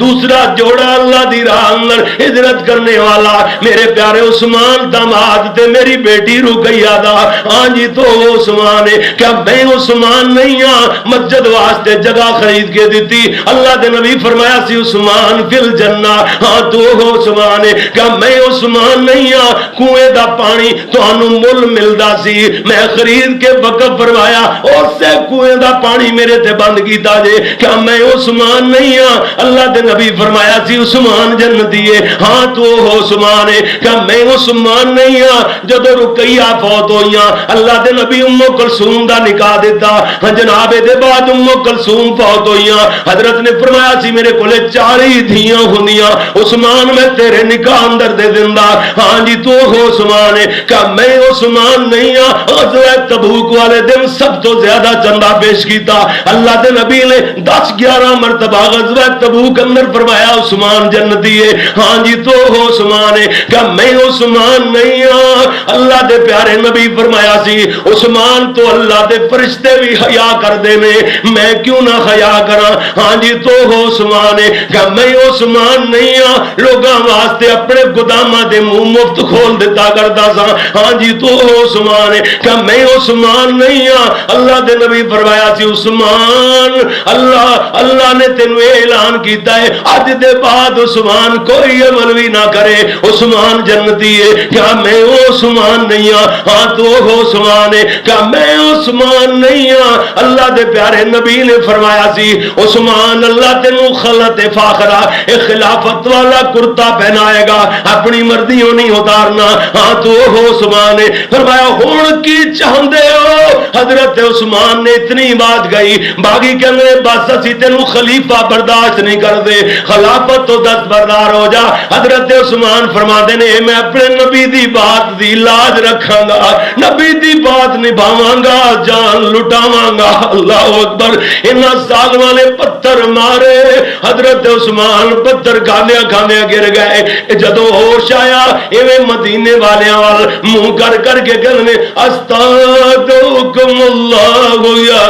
دوسرا جوڑا اللہ دی راہ اندر ہجرت کرنے والا میرے پیارے عثمان داماد تے میری بیٹی رقیہ دا ہاں جی تو عثمان ہے کیا میں عثمان نہیں ہاں مسجد واسطے جگہ خرید کے دیتی اللہ دے نبی فرمایا سی عثمان فی الجنہ ہاں تو عثمان ہے کیا میں عثمان نہیں ہاں کنویں دا پانی تانوں مل ملدا سی میں خرید کے وقف فرمایا اس سے کنویں دا پانی میرے تے بند کیتا جے کیا میں عثمان نہیں ہاں اللہ دے نبی فرمایا سی عثمان جنتی ہے ہاں تو عثمان ہے کیا میں عثمان نہیں ہاں جدو رقیہ فوت ہوئیاں اللہ دے نبی ام کلثوم دا نکاح دیتا جناب دے بعد ام کلثوم فوت ہوئیاں حضرت نے فرمایا سی میرے کولے 4 دھیاں ہوندیاں عثمان میں تیرے نکاح اندر دے دیندا ہاں جی تو عثمان ہے کیا میں عثمان نہیں ہاں غزوہ تبوک والے دن سب تو زیادہ چندہ پیش کیتا اللہ دے نبی نے 10-11 مرتبہ غزوہ تبوک اندر فرمایا عثمان جنتی ہے ہاں جی تو عثمان ہے کیا میں عثمان نہیں ہاں اللہ دے پیارے نبی فرمایا سی عثمان تو اللہ دے فرشتے بھی حیا کر دے میں کیوں نہ حیا کراں ہاں جی تو عثمان ہے کیا میں عثمان نہیں ہاں لوگاں واسطے اپنے گوداماں دے منہ مفت کھول دیتا کرتا سا ہاں جی تو عثمان ہے کیا میں عثمان نہیں ہاں اللہ دے نبی فرمایا سی عثمان اللہ نے تینوں اعلان کیتا ہے اج دے بعد عثمان کوئی عمل بھی نہ کرے عثمان عثمان جنتی ہے، کیا میں وہ عثمان نہیں ہاں؟ ہاں تو وہ عثمان ہے، کیا میں عثمان نہیں ہاں؟ اللہ دے پیارے نبی نے فرمایا سی عثمان اللہ تینوں خلعت فاخرہ خلافت والا کرتا پہنائے گا، اپنی مرضیوں نہیں اتارنا۔ ہاں تو وہ عثمان ہے۔ فرمایا ہن کی چاہندے ہو؟ حضرت عثمان نے اتنی بات گئی، باغی کہنے بس اسی تینوں خلیفہ برداشت نہیں کر دے، خلافت تو دستبردار ہو جا۔ حضرت عثمان فرماتے نے میں اپنے نبی دی بات دی لاج رکھاں گا، نبی دی بات نبھاواں گا، جان لٹاواں گا۔ اللہ اکبر۔ انہاں ظالماں نے پتھر مارے، حضرت عثمان پتھر کھاندیاں کھاندیاں گر گئے۔ جدوں ہوش آیا ایویں مدینے والیاں وال منہ کر کر کے کہنے استغفرکم اللہ یا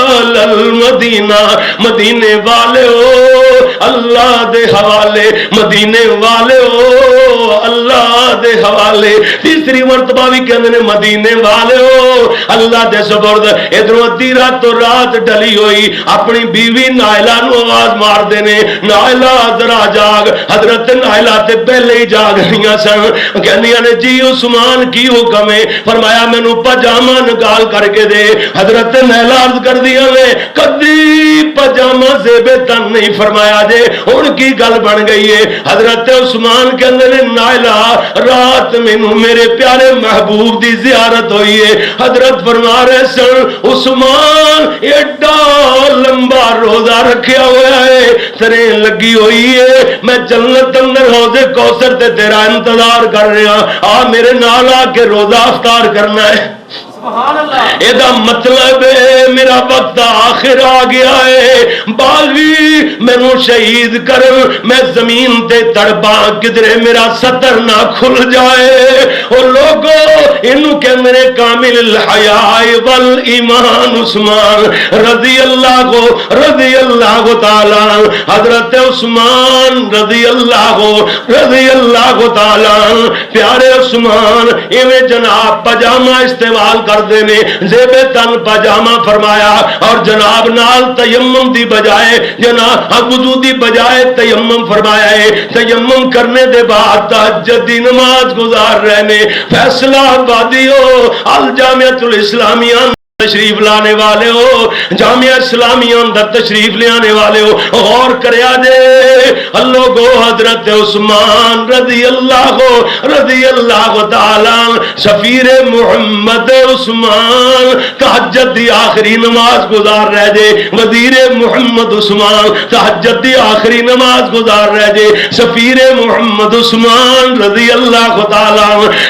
اہل المدینہ، مدینے والے ہو اللہ دے حوالے، مدینے والے ہو اللہ دے حوالے۔ تیسری مرتبہ بھی کہندے نے مدینے والے ہو اللہ دے سپرد۔ ادھروں ادھی رات تو رات ڈلی ہوئی، اپنی بیوی نائلہ نو آواز مار دینے نائلہ ذرا جاگ۔ حضرت نائلہ تے پہلے ہی جاگ رہیاں سن، کہندیاں نے جی عثمان کی حکم ہے؟ فرمایا مینوں پاجامہ نکال کر کے دے۔ حضرت نائلہ عرض کر دیا نے کدی پاجامہ زیبے تن نہیں فرمایا جے، ہن کی گل بن گئی ہے؟ حضرت عثمان کہندے نے نائلہ رات مینوں میرے پیارے محبوب دی زیارت ہوئی ہے۔ حضرت فرما رہے سن عثمان ایڈا لمبا روزہ رکھیا ہوا ہے، ترین لگی ہوئی ہے، میں جنت اندر حوض کوثر تے تیرا انتظار کر رہا، آ میرے نال آ کے روزہ افطار کرنا ہے۔ ایدہ مطلب ہے میرا وقت آخر آ گیا ہے، باغی مینو شہید کر، میں زمین تے تڑپا کدرے میرا سطر نہ کھل جائے۔ اور لوگوں انہوں کہ میرے کامل الحیاء والایمان عثمان رضی اللہ تعالیٰ، حضرت عثمان رضی اللہ تعالیٰ، پیارے عثمان ایویں جناب پجامہ استعمال کر دینے، زیب تن پاجامہ فرمایا، اور جناب نال تیمم دی بجائے جناب وضو دی بجائے تیمم فرمایا ہے۔ تیمم کرنے دے بعد تہجد دی نماز گزار رہنے۔ فیصلہ آبادی ہو الجامعۃ الاسلامیہ تشریف لانے والے ہو، جامعہ اسلامیہ اندر تشریف لانے والے ہو، غور کریا جے اللہ گو حضرت عثمان رضی اللہ تعالی سفیر محمد عثمان تہجد دی آخری نماز گزار رہ جے، وزیر محمد عثمان تہجد دی آخری نماز گزار رہ جے، سفیر محمد عثمان رضی اللہ تعالی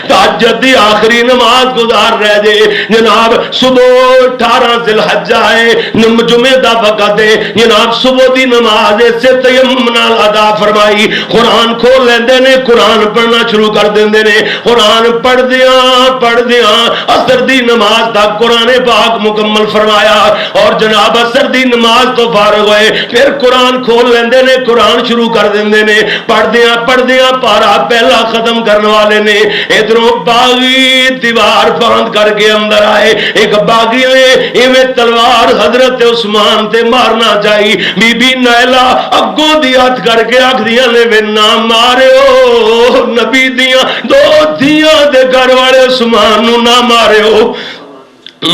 تہجد دی آخری نماز گزار رہ جے۔ جناب صبح 18 ذی الحجہ ہے، جمعے دا وقت ہے، جناب صبح دی نماز سے تیمم نال ادا فرمائی، قرآن کھول لیندے نے، قرآن پڑھنا شروع کر دیندے نے، قرآن پڑھ دیاں عصر دی نماز تک قرآن پاک مکمل فرمایا، اور جناب عصر دی نماز تو فارغ ہوئے پھر قرآن کھول لیندے نے، قرآن شروع کر دیندے نے، پڑھ دیاں پارا پہلا ختم کرنے والے نے۔ ادھروں باغی دیوار باندھ کر کے اندر آئے، ایک باغی ایویں تلوار حضرت عثمان تے مارنا چاہی، بی بی نائلہ اگوں دی ہاتھ کر کے آکھدیاں نے وے نہ مارو، نبی دیاں دو دھیاں دے گھر والے عثمان نو نہ مارو،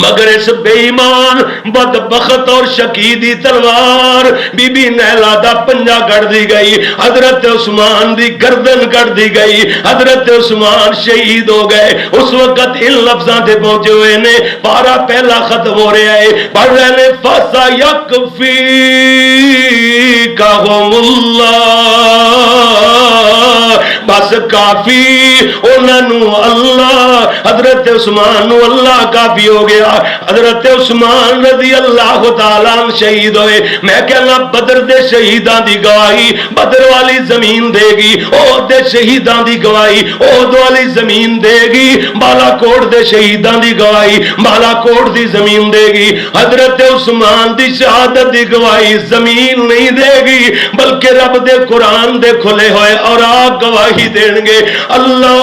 مگر اس بے ایمان بدبخت اور شقیدی تلوار بی بی نیلہ دا پنجا کر دی گئی، حضرت عثمان دی گردن کر دی گئی، حضرت عثمان شہید ہو گئے۔ اس وقت ان لفظاں تے پہنچے ہوئے نے، پارا پہلا ختم ہو رہا ہے، پڑھ رہے نے فَسَيَكْفِيكَهُمُ اللَّهُ، بس کافی انہوں اللہ، حضرت عثمان نو اللہ کافی ہو گیا۔ حضرت عثمان رضی اللہ تعالیٰ شہید ہوئے۔ میں کہنا بدر دے شہیدان دی گواہی بدر والی زمین دے گی، احد دے شہیدان دی گواہی احد والی زمین دے گی، بالا کوٹ دے شہیدان دی گواہی بالا کوٹ دی زمین دے گی، حضرت عثمان دی شہادت دی گواہی زمین نہیں دے گی، بلکہ رب دے قرآن دے کھلے ہوئے اور آپ گواہی دیں گے۔ اللہ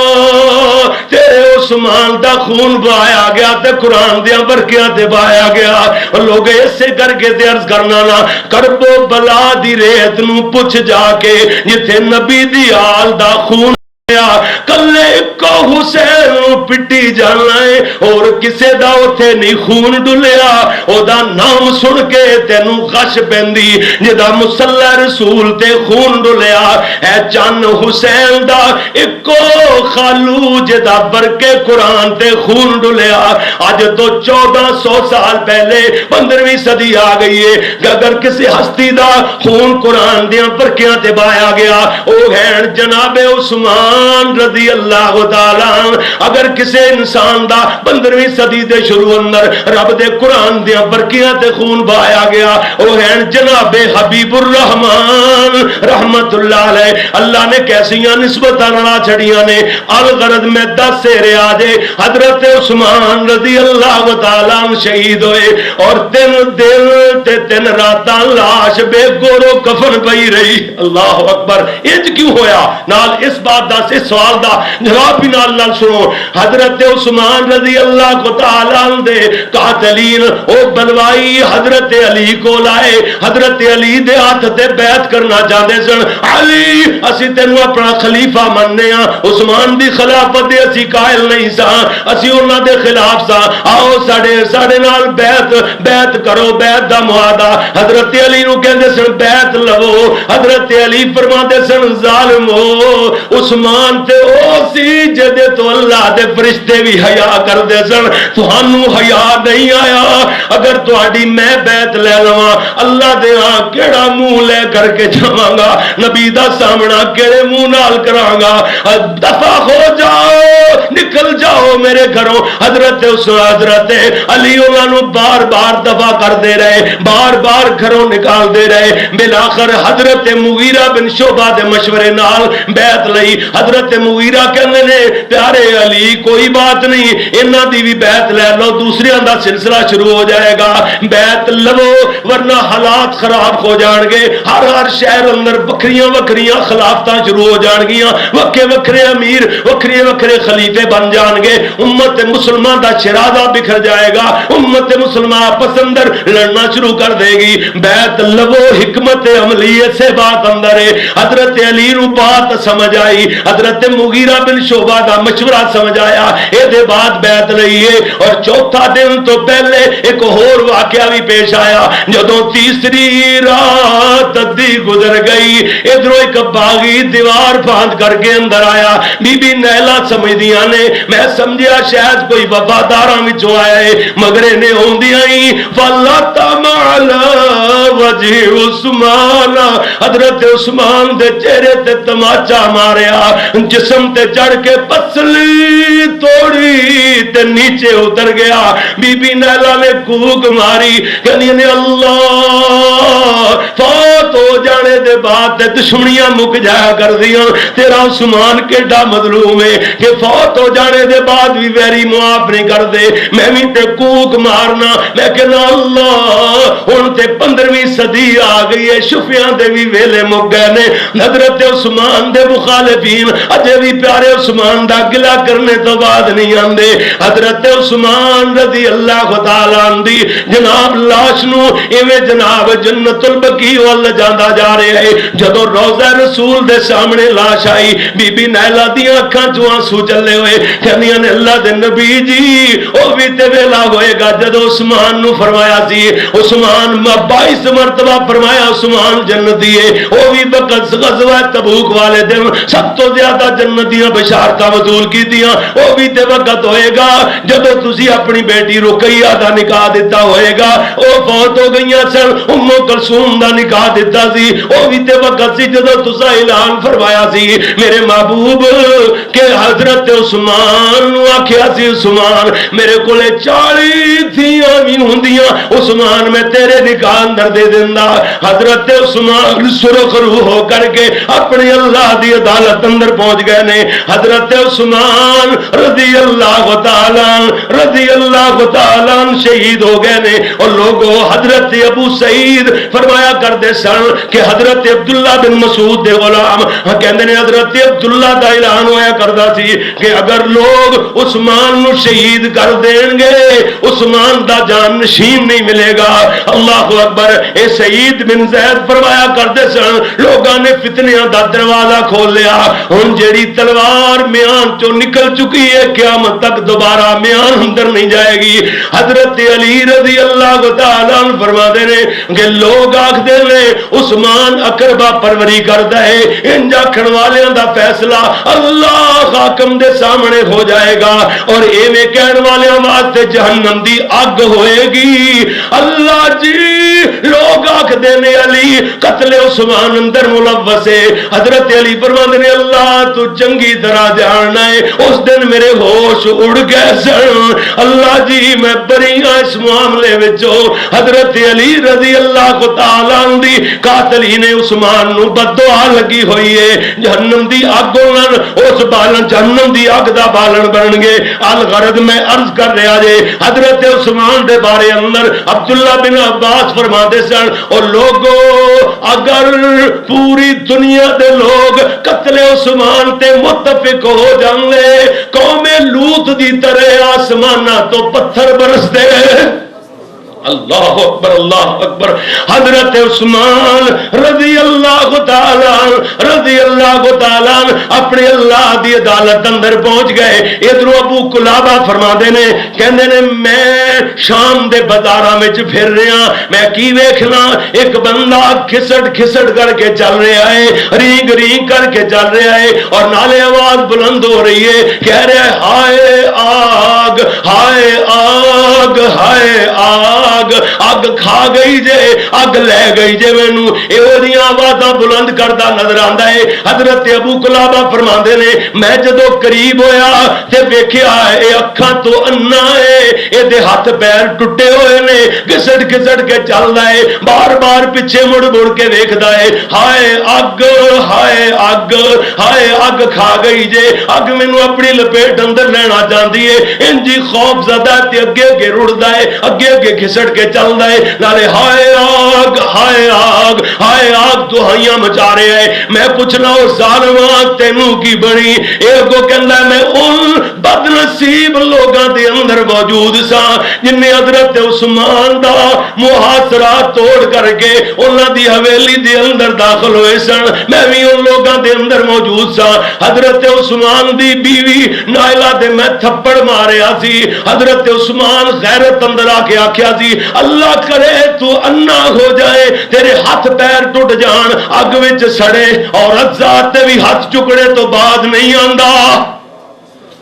تیرے عثمان دا خون بہایا گیا تے قرآن دیا برکیاں تے بہایا گیا، اور لوگ ایسے کر کے تے عرض کرنا نا کرب و بلا دی ریت نو پوچھ جا کے جتھے نبی دی آل دا خون کلے ایک حسین پٹی جانا ہے اور کسے دا اوتھے نہیں خون ڈلیا او دا نام سن کے تینوں غش پیندی جدا مصلی رسول تے خون ڈلیا اے چن حسین دا ایک خالو جدا برکے قرآن تے خون ڈلیا اج تو 1400 سال پہلے 15ویں صدی آ گئی ہے اگر کسی ہستی دا خون قرآن دیاں برکیاں تے بایا گیا او ہے جناب عثمان رضی اللہ تعالی اگر کسی انسان دا 15ویں صدی دے شروع اندر رب دے قرآن دیا برکیاں تے خون بایا گیا او ہیں جناب حبیب الرحمن رحمت اللہ علیہ اللہ نے کیسیاں نسبتاں نہ چھڑیاں نے الغرض میں 10 سے ریاض حضرت عثمان رضی اللہ تعالی شہید ہوئے اور 3 دن تے 3 راتاں لاش بے گورو کفن پئی رہی اللہ اکبر انج کیوں ہویا نال اس بات دا سے سوال دا جواب بھی نال سنو حضرت عثمان رضی اللہ تعالیٰ دے قاتلین او بلوائی حضرت علی کو لائے حضرت علی دے ہاتھ تے بیعت کرنا چاہتے سن علی اسی تینوں اپنا خلیفہ مننے ہاں عثمان دی خلافت دے اسی قائل نہیں سا اسی انہاں دے خلاف سا آؤ ساڑے نال بیعت کرو بیعت دا معاہدہ حضرت علی نو کہندے سن بیعت لو حضرت علی فرماندے سن ظالمو عثمان تے او سی جدے تو اللہ دے فرشتے بھی حیا کر دے سن تہانوں حیا نہیں آیا اگر تہاڈی میں بیعت لے لواں اللہ دے ہاں کیڑا منہ لے کر کے جاواں گا نبی دا سامنا کیڑے منہ نال کراں گا دفع ہو جاؤ نکل جاؤ میرے گھروں حضرت علی انہاں نوں بار بار دفع کر دے رہے بار بار گھروں نکال دے رہے بلاخر حضرت مغیرہ بن شعبہ دے مشورے نال بیعت لئی حضرت مغیرہ کہنے نے پیارے علی کوئی بات نہیں انہاں دی بھی بیعت لے لو دوسریاں دا سلسلہ شروع ہو جائے گا بیعت لو ورنہ حالات خراب ہو جان گے ہر شہر اندر بکریاں خلافتاں شروع ہو جان گیاں وکھرے امیر وکھرے خلیفے بن جان گے امت مسلمان دا شرازہ بکھر جائے گا امت مسلمان آپس اندر لڑنا شروع کر دے گی بیعت لو حکمت عملی سے بات اندر ہے حضرت علی نو بات سمجھ آئی حضرت مغیرہ بن شعبہ دا مشورہ سمجھ آیا اے دے بعد بیعت لئیے اور چوتھا دن تو پہلے ایک اور واقعہ بھی پیش آیا جدوں تیسری رات دی گزر گئی ادھروں ایک باغی دیوار باندھ کر کے اندر آیا بی بی نیلا سمجھدیاں نے میں سمجھیا شاید کوئی وفاداراں وچوں آیا ہے مگر نے ہوندیاں ہی فلطم علی وجہ عثمان حضرت عثمان دے چہرے تے تماچا ماریا جسم تے چڑھ کے پسلی توڑی تے نیچے اتر گیا بی بی نیلا نے کوک ماری کہنی نے اللہ فوت ہو جانے دے بعد تے دشمنیاں مک جایا کر دیاں تیرا عثمان کیڈا مظلوم ہے کہ فوت ہو جانے دے بعد بھی ویری معاف نہیں کر دے میں بھی تے کوک مارنا میں کہنا اللہ ہن تے 15ویں صدی آ گئی ہے شفیاں دے بھی ویلے مک گئے نے حضرت عثمان دے مخالفین اجے بھی پیارے عثمان دا گلہ کرنے تو بعد نہیں آندے حضرت عثمان رضی اللہ تعالیٰ عنہ جناب لاش نو ایویں جناب جنت البقیع وال جاندا جا رہے ہے جدوں روضہ رسول دے سامنے لاش آئی بی بی نیلا دیاں اکھاں چوں آنسو چلے ہوئے کہندیاں نے اللہ دے نبی جی او بھی تے ویلا ہوئے گا جدوں عثمان نو فرمایا سی عثمان 22 مرتبہ فرمایا عثمان جنتی ہے او بھی وقت غزوہ تبوک والے دن سب تو زیادہ جنتیاں بشارتاں وصول کیتیاں او بھی تے وقت ہوئے گا جدوں تسی اپنی بیٹی رقیہ دا نکاح دیتا ہوئے گا او فوت ہو گئیاں سن ام کلثوم دا نکاح دیتا سی او بھی تے وقت سی جدوں تسا اعلان فرمایا سی میرے محبوب کہ حضرت عثمان نو آکھیا سی عثمان میرے کولے 40 تھیاں وی ہوندیاں عثمان میں تیرے نکاح اندر دے دیندا حضرت عثمان سرخ روح ہو کر کے اپنی اللہ دی عدالت اندر پہنچ گئے نے حضرت عثمان رضی اللہ تعالیٰ شہید ہو گئے نے اور لوگوں حضرت ابو سعید فرمایا کرتے سن کہ حضرت عبداللہ بن مسعود دے غلام کہندے نے حضرت عبداللہ دا اعلان ہویا کردا سی کہ اگر لوگ عثمان نو شہید کر دین گے عثمان دا جان نشین یقین نہیں ملے گا۔ اللہ اکبر۔ اے سعید بن زید فرمایا کرتے سن لوگاں نے فتنیاں دا دروازہ کھول لیا، ہن جیڑی تلوار میان چوں نکل چکی ہے قیامت تک دوبارہ میان اندر نہیں جائے گی۔ حضرت علی رضی اللہ تعالی عنہ فرماتے ہیں کہ لوگ آکھدے نے عثمان اقربا پروری کردا ہے، انج آکھن والیاں دا فیصلہ اللہ حاکم دے سامنے ہو جائے گا اور ایویں کہن والیاں واسطے جہنم دی اگ ہوئے گی۔ اللہ جی لوگ آکھدے نے علی قتل عثمان اندر ملوث ہے۔ حضرت علی فرماندے نے اللہ تو چنگی طرح جاننا ہے اس دن میرے ہوش اڑ گئے سن، اللہ جی میں بری ہاں اس معاملے وچوں۔ حضرت علی رضی اللہ تعالی عنہ دی قاتلین عثمان نو بددعا لگی ہوئی ہے، جہنم دی اگ انہاں اس بالن جہنم دی اگ دا بالن بنن گے۔ الغرض میں عرض کر رہا جے حضرت عثمان دے بارے اندر عبداللہ بن عباس فرماتے سن اور لوگو اگر پوری دنیا دے لوگ قتل عثمان تے متفق ہو جاندے قوم لوط دی طرح آسماناں تو پتھر برسدے۔ اللہ اکبر اللہ اکبر۔ حضرت عثمان رضی اللہ تعالی اپنے اللہ دی عدالت اندر پہنچ گئے۔ ادھر ابو قلابہ فرماندے نے کہندے نے میں شام دے بازاراں وچ پھر رہا، میں کی ویکھنا ایک بندہ کھسٹ کر کے چل رہا ہے، رینگ کر کے چل رہا ہے اور نالے آواز بلند ہو رہی ہے، کہہ رہا ہے ہائے آگ ہائے آگ ہائے آگ، اگ کھا گئی جے، اگ لے گئی جے مینوں، ایہو جیاں آوازاں بلند کردا نظر آندا ہے۔ حضرت ابو قلابہ فرماندے نے میں جدوں قریب ہویا تے ویکھیا اے اکھاں تو انا ہے، اے دے ہاتھ پیر ٹٹے ہوئے نے، گھسٹ کے چلدا ہے، بار بار پیچھے مڑ کے ویکھدا ہے، ہائے اگ ہائے اگ ہائے اگ کھا گئی جے، اگ مینوں اپنی لپیٹ اندر لینا چاہندی ہے، انجی خوف زدہ تے اگے رڑدا ہے، اگے گھسٹ کے چلدا ہے، نالے ہائے آگ ہائے آگ ہائے آگ تو ہائیاں مچا رہے ہیں۔ میں پوچھنا او ظالماں تینوں کی بنی؟ ایک کو کہندا ہے میں ان بد نصیب لوگاں دے اندر موجود سا جن نے حضرت عثمان دا محاصرہ توڑ کر کے انہاں دی حویلی دے اندر داخل ہوئے سن، میں بھی ان لوگاں دے اندر موجود سا۔ حضرت عثمان دی بیوی نائلہ دے میں تھپڑ ماریا سی، حضرت عثمان غیرت اندر آ کے آکھیا سی اللہ کرے تو انا ہو جائے، تیرے ہاتھ پیر ٹوٹ جان، اگ وچ سڑے، عورت ذات تے بھی ہاتھ چکڑے تو بعد نہیں آندا۔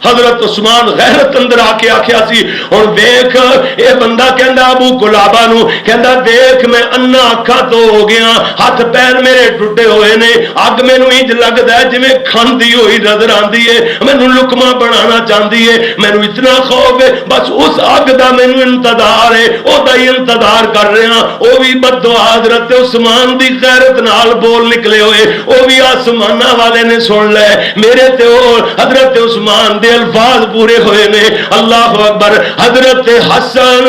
حضرت عثمان غیرت اندر آ کے آکھیا سی اور ویکھ اے بندہ کہندا ابو قلابہ نو کہندا ویکھ میں انا اکھاں تو ہو گیا، ہاتھ پیر میرے ٹوٹے ہوئے نے، اگ مینوں انج لگدا ہے جویں کھاندی ہوئی نظر آندی ہے، مینوں لقمہ بنانا چاہندی ہے، مینوں اتنا خوف ہے، بس اس اگ دا مینوں انتظار ہے، او دا ہی انتظار کر رہا۔ او بھی بددعا حضرت عثمان دی غیرت نال بول نکلے ہوئے، او بھی آسماناں والے نے سن لے میرے تے او حضرت عثمان دے الفاظ پورے ہوئے نے۔ اللہ اکبر۔ حضرت حسن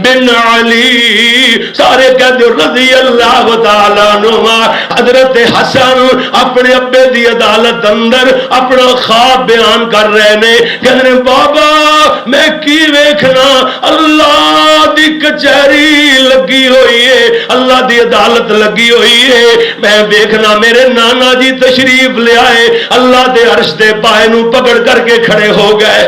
بن علی سارے کہتے رضی اللہ تعالی عنہ، حضرت حسن اپنے ابے دی عدالت اندر اپنا خواب بیان کر رہے نے، کہتے ہیں بابا میں کی ویکھنا اللہ دی کچہری لگی ہوئی ہے، اللہ دی عدالت لگی ہوئی ہے، میں ویکھنا میرے نانا جی تشریف لے آئے، اللہ دے عرش دے پائے نو پکڑ کر کے کھڑے ہو گئے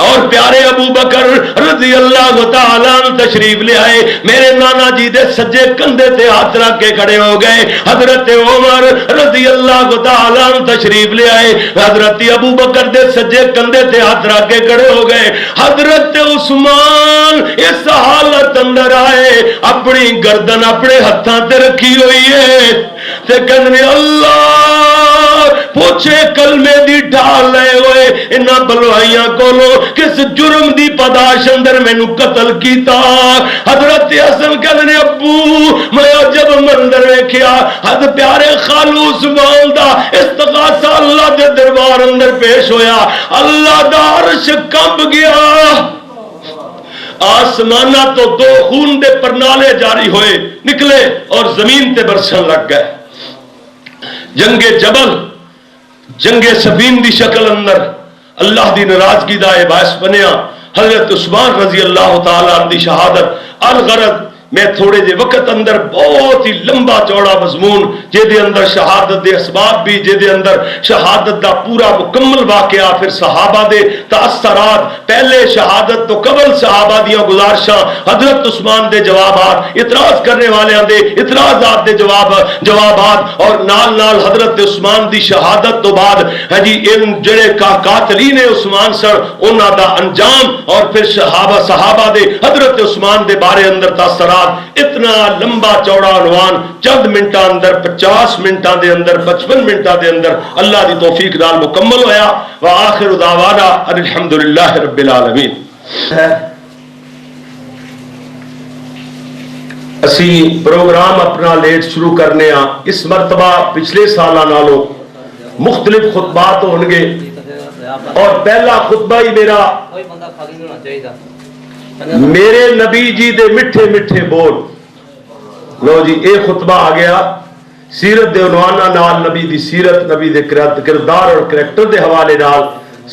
اور پیارے ابو بکر رضی اللہ تعالی عنہ تشریف لے آئے، میرے نانا جی دے سجے کندھے تے ہاتھ رکھ کے کھڑے ہو گئے، حضرت عمر رضی اللہ تعالی عنہ تشریف لے آئے، حضرت ابو بکر دے سجے کندھے تے ہاتھ رکھ کے کھڑے ہو گئے، حضرت عثمان اس حالت اندر آئے اپنی گردن اپنے ہتھاں تے رکھی ہوئی ہے تے کہنے اللہ پوچھے کلمے دی ڈھال لے ہوئے انہاں بلوائیاں کولو کس جرم دی پاداش اندر مینوں قتل کیتا۔ حضرت حسن کہندے ابو میں جب منظر ویکھیا حد پیارے خالو عثمان دا استغاثہ اللہ دے دربار اندر پیش ہویا، اللہ دا عرش کمب گیا، آسمانہ تو دو خون دے پرنالے جاری ہوئے نکلے اور زمین تے برسن لگ گئے۔ جنگ جبل جنگ سفین دی شکل اندر اللہ دی ناراضگی دا باعث بنیا، حضرت عثمان رضی اللہ تعالیٰ عنہ دی شہادت الغرض میں تھوڑے جے وقت اندر بہت ہی لمبا چوڑا مضمون جے دے اندر شہادت دے اسباب بھی، جے دے اندر شہادت دا پورا مکمل واقعہ، پھر صحابہ دے تاثرات، پہلے شہادت تو قبل صحابہ دیاں گزارشاں، حضرت عثمان دے جوابات، اعتراض کرنے والے دے اعتراضات دے جوابات، اور نال نال حضرت عثمان دی شہادت تو بعد جی ان جڑے قاتلین عثمان سن انہاں دا انجام، اور پھر صحابہ دے حضرت عثمان دے بارے اندر تاثرات، اتنا لمبا چوڑا عنوان چند منٹاں اندر 50 منٹاں دے اندر 55 منٹاں دے اندر اللہ دی توفیق نال مکمل ہویا۔ وآخر دعوانا ان الحمدللہ رب العالمین۔ اسی پروگرام اپنا لیٹ شروع کرنے ہاں، اس مرتبہ پچھلے سالہ نالوں مختلف خطبات ہوں گے، اور پہلا خطبہ ہی میرا میرے نبی جی دے میٹھے میٹھے بول۔ لو جی اے خطبہ آ گیا سیرت دے عنوانہ نال، نبی دی سیرت، نبی دے کردار اور کریکٹر دے حوالے نال۔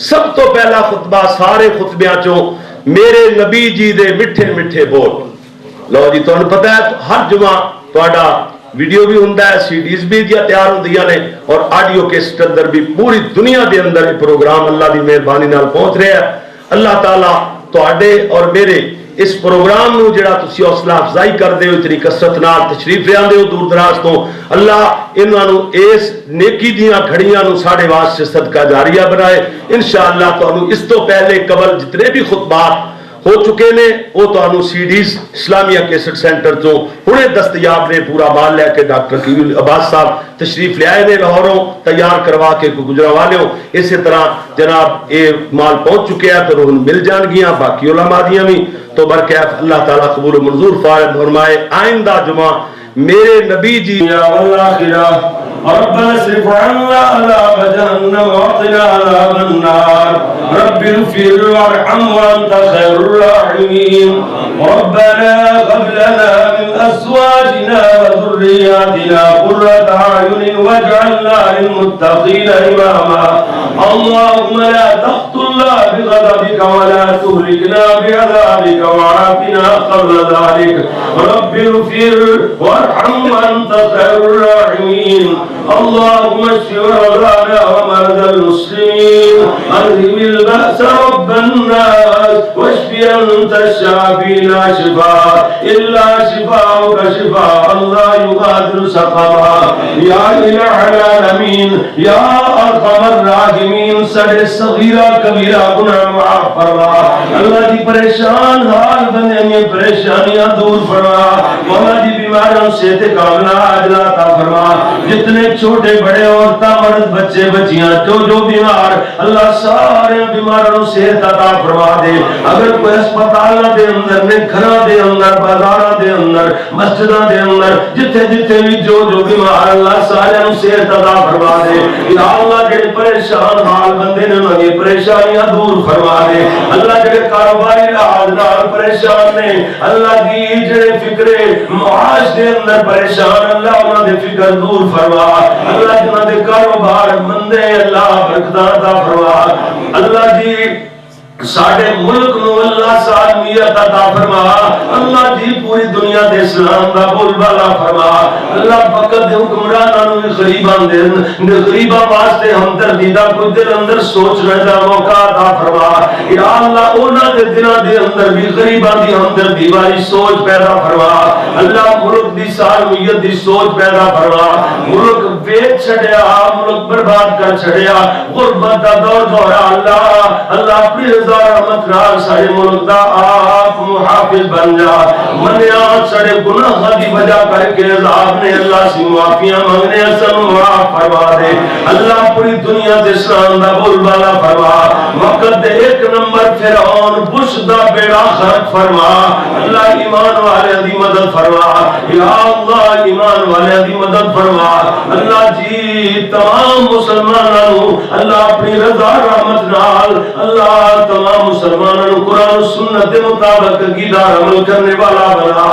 سب تو پہلا خطبہ سارے خطبیاں چوں میرے نبی جی دے میٹھے میٹھے بول۔ لو جی تمہیں پتہ ہے ہر جمعہ تہاڈا ویڈیو بھی ہوندا ہے، سی ڈیز بھی تیار ہوندیاں نے، اور آڈیو کیسٹ اندر بھی پوری دنیا دے اندر یہ پروگرام اللہ دی مہربانی نال پہنچ رہا ہے۔ اللہ تعالیٰ تواڈے اور میرے اس پروگرام نو جڑا تسی حوصلہ افزائی کردے ہو، اتنی کثرت نال تشریف لے آندے ہو دور دراز تو، اللہ انہاں نو اس نیکی دیاں گھڑیاں نو ساڈے واسطے صدقہ جاریہ بنائے۔ انشاءاللہ تانوں اس تو پہلے قبل جتنے بھی خطبات ہو چکے نے وہ تانوں سی ڈیز اسلامیہ کیسٹ سینٹر تو ہنے دستیاب نے، پورا مال لے کے ڈاکٹر قیوم عباس صاحب تشریف لے آئے نے لاہوروں، تیار کروا کے گجرانوالوں، اسی طرح جناب یہ مال پہنچ چکے ہیں تو انہوں مل جان گیاں، باقی علماء دیاں بھی تو برکیف اللہ تعالیٰ قبول و منظور فرمائے۔ آئندہ جمعہ میرے نبی جی ربنا اصرف عنا عذاب جهنم وقنا عذاب النار رب اغفر وارحم وانت خير الراحمين ربنا هب لنا من ازواجنا وذرياتنا قرة اعين واجعلنا للمتقين اماما اللهم لا تقتلنا بغضبك ولا تهلكنا بعذابك وعافنا قبل ذلك رب اغفر وارحم وانت خير الراحمين اللهم اشف مرضانا ومرضى المسلمين اذهب البأس رب الناس واشف انت الشافي لا شفاء الا شفاءك شفاء لا يغادر سقما يا اله العالمين يا ارحم الراحمين سڈے صغیرہ کبیرہ گناہ معاف فرما اللہ دی پریشان حال بندے میں پریشانیاں دور فرما مولا دی بیماریوں سے کاملہ عاجلہ عطا فرما جتنے چھوٹے بڑے عورتاں مرد بچے بچیاں جو بیمار اللہ سارے بیماروں سے عطا فرما دے اگر کوئی اسپتال دے اندر نے گھراں دے اندر بازاراں دے اندر مسجداں دے اندر جتھے جتھے بھی جو بیمار اللہ سارے سے عطا فرما دے یا اللہ جڑے پریشان حال بندے نے انہاں دی پریشانیاں دور فرما دے اللہ جڑے کاروباری حال نال پریشان نے اللہ دی جڑے فکر معاش دے اندر پریشان اللہ انہاں دے فکر دور فرما اللہ جنہاں دے کاروبار مندے اللہ برکتاں عطا فرما اللہ جی ساڑھے ملک نو اللہ سالمیت عطا فرما اللہ جی پوری دنیا دے اسلام دا بول بالا فرما اللہ فقط دے حکمرانہ نو غریبان دے غریبہ واسطے ہمدردی دا کوئی دل اندر سوچنے دا موقع عطا فرما یا اللہ اونا دے دنہ دے اندر بھی غریبان دی ہمدردی والی سوچ پیدا فرما اللہ ملک دی سالمیت دی سوچ پیدا فرما ملک بیچ چھڑیا ملک برباد کر چھڑیا غربت دا دور دورا اللہ اپنی رحمت نال سارے ملک دا آپ محافظ بن جا منیا سارے گناہ دی وجہ کر کے عذاب نے اللہ سے معافیاں مانگنے سن معاف فرما دے اللہ پوری دنیا دے اسلام دا بول بالا فرما وقت دے ایک نمبر فرعون بش دا بیڑا خرق فرما اللہ ایمان والے دی مدد فرما یا اللہ ایمان والے دی مدد فرما اللہ جی تمام مسلمانوں اللہ اپنی رضا رحمت نال اللہ تمام مسلمانوں قرآن و سنت دے مطابق عقیدہ عمل کرنے والا بنا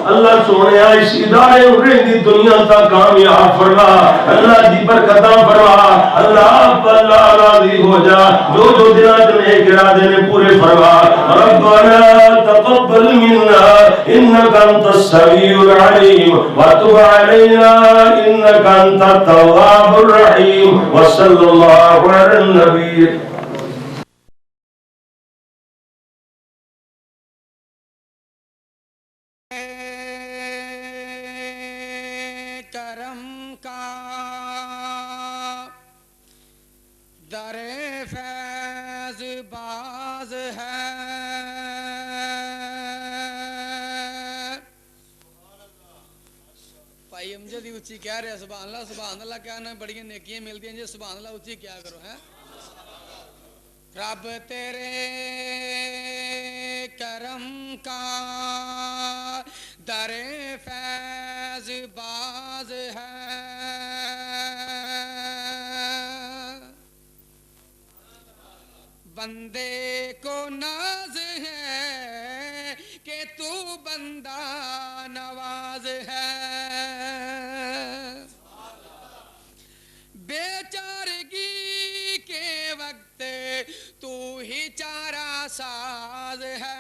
اللہ سونے اس ادارے دی دنیا تک کامیاب فرما اللہ دی برکتاں فرما اللہ راضی ہو جا جو دلات نیک ارادے نے پورے فرما ربنا تقبل منا انك انت السميع العليم وتب علينا انك انت التواب الرحيم وصلى الله على النبي کرم کا در فیض باز ہے بھائی امجد ہی اچھی کہہ رہے ہیں سبحان اللہ کہنا بڑی نیکیاں ملتی ہیں جی سبحان اللہ اچھی کیا کرو ہے رب تیرے کرم کا در فیض باز ہے بندے کو ناز ہے کہ تو بندہ نواز ہے بیچارگی کے وقت تو ہی چارہ ساز ہے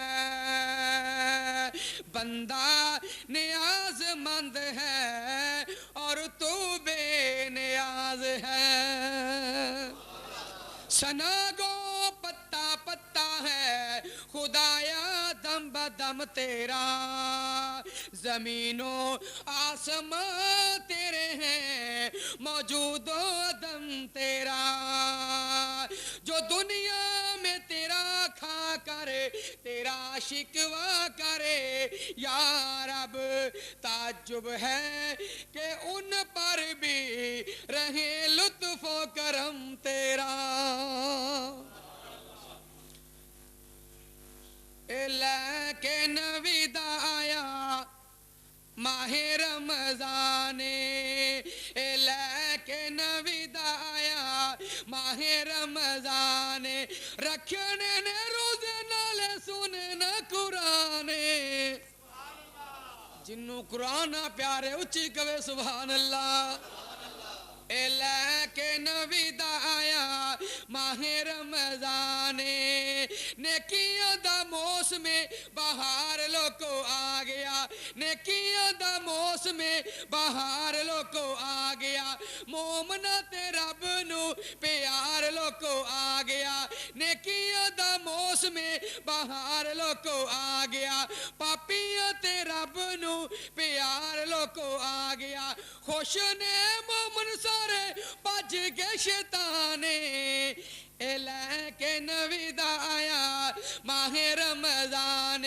بندہ نیاز مند ہے اور تو بے نیاز ہے ثنا گو پتا پتا ہے خدایا دم بدم تیرا زمین و آسمان تیرے ہیں موجود و عدم تیرا جو دنیا میں تیرا کھا کرے تیرا شکوہ کرے یا رب تعجب ہے کہ ان پر بھی رہے لطف و کرم تیرا الہ کے نوید آیا ماہ رمضان الہ کے نوید آیا ماہ رمضان رکھنے نے روزے نالے سننا قرآن جنوں قرآن پیارے اچھی کوے سبحان اللہ الہ کے نوید آیا ماہ رمضان نیکیاں دا موسم بہار لوکو آ گیا نیکیاں دا موسم بہار لوکو آ گیا مومنا تے رب نو پیار لوکو آ گیا نیکیاں دا موسم بہار لوکو آ گیا پاپیاں تے رب نو پیار لوکو آ گیا خوش نے مومن سارے بج کے شیطانے الہ کے نوید آیا ماہ رمضان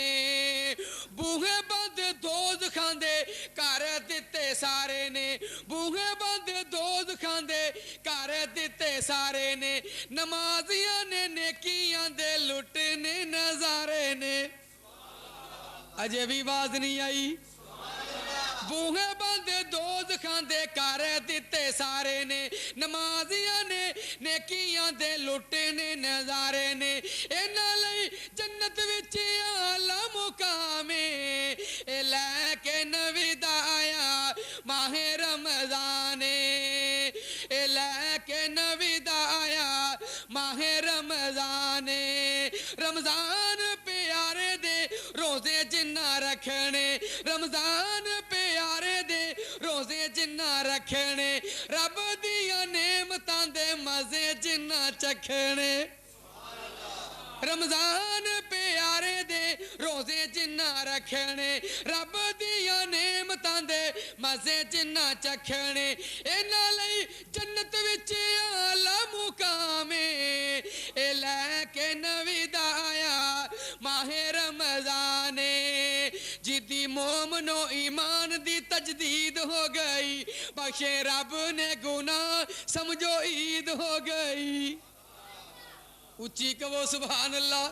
بوہے بند دوز کھاندے کر دیتے سارے نے بوہے بند دوز کھاندے کر دیتے سارے نے نمازیاں نے نیکیاں دے لٹنے نظارے نے اجے بھی آواز نہیں آئی بوہے بند دوز کھاندے کر دیتے سارے نے نمازیاں نے نیکیاں دے لٹنے نظارے نے اینا لئی جنت وچ اعلی مقام الہ کے نوید آیا ماہ رمضان الہ کے نوید آیا ماہ رمضان رمضان پیارے دے روزے جنہ رکھنے رمضان پیارے دے روزے جنہ رکھنے رب دیا نعمتاں دے مزے جنہ چکھنے رمضان پیارے دے روزے جنہ رکھنے رب دیا نعمتاں دے مزے جنہ چکھنے اینا لئی جنت وچ اعلی مقام الہ کے نوید آیا ماہ رمضان جدی مومنو ایمان دی تجدید ہو گئی بخشے رب نے گناہ سمجھو عید ہو گئی اچھی کہو سبحان اللہ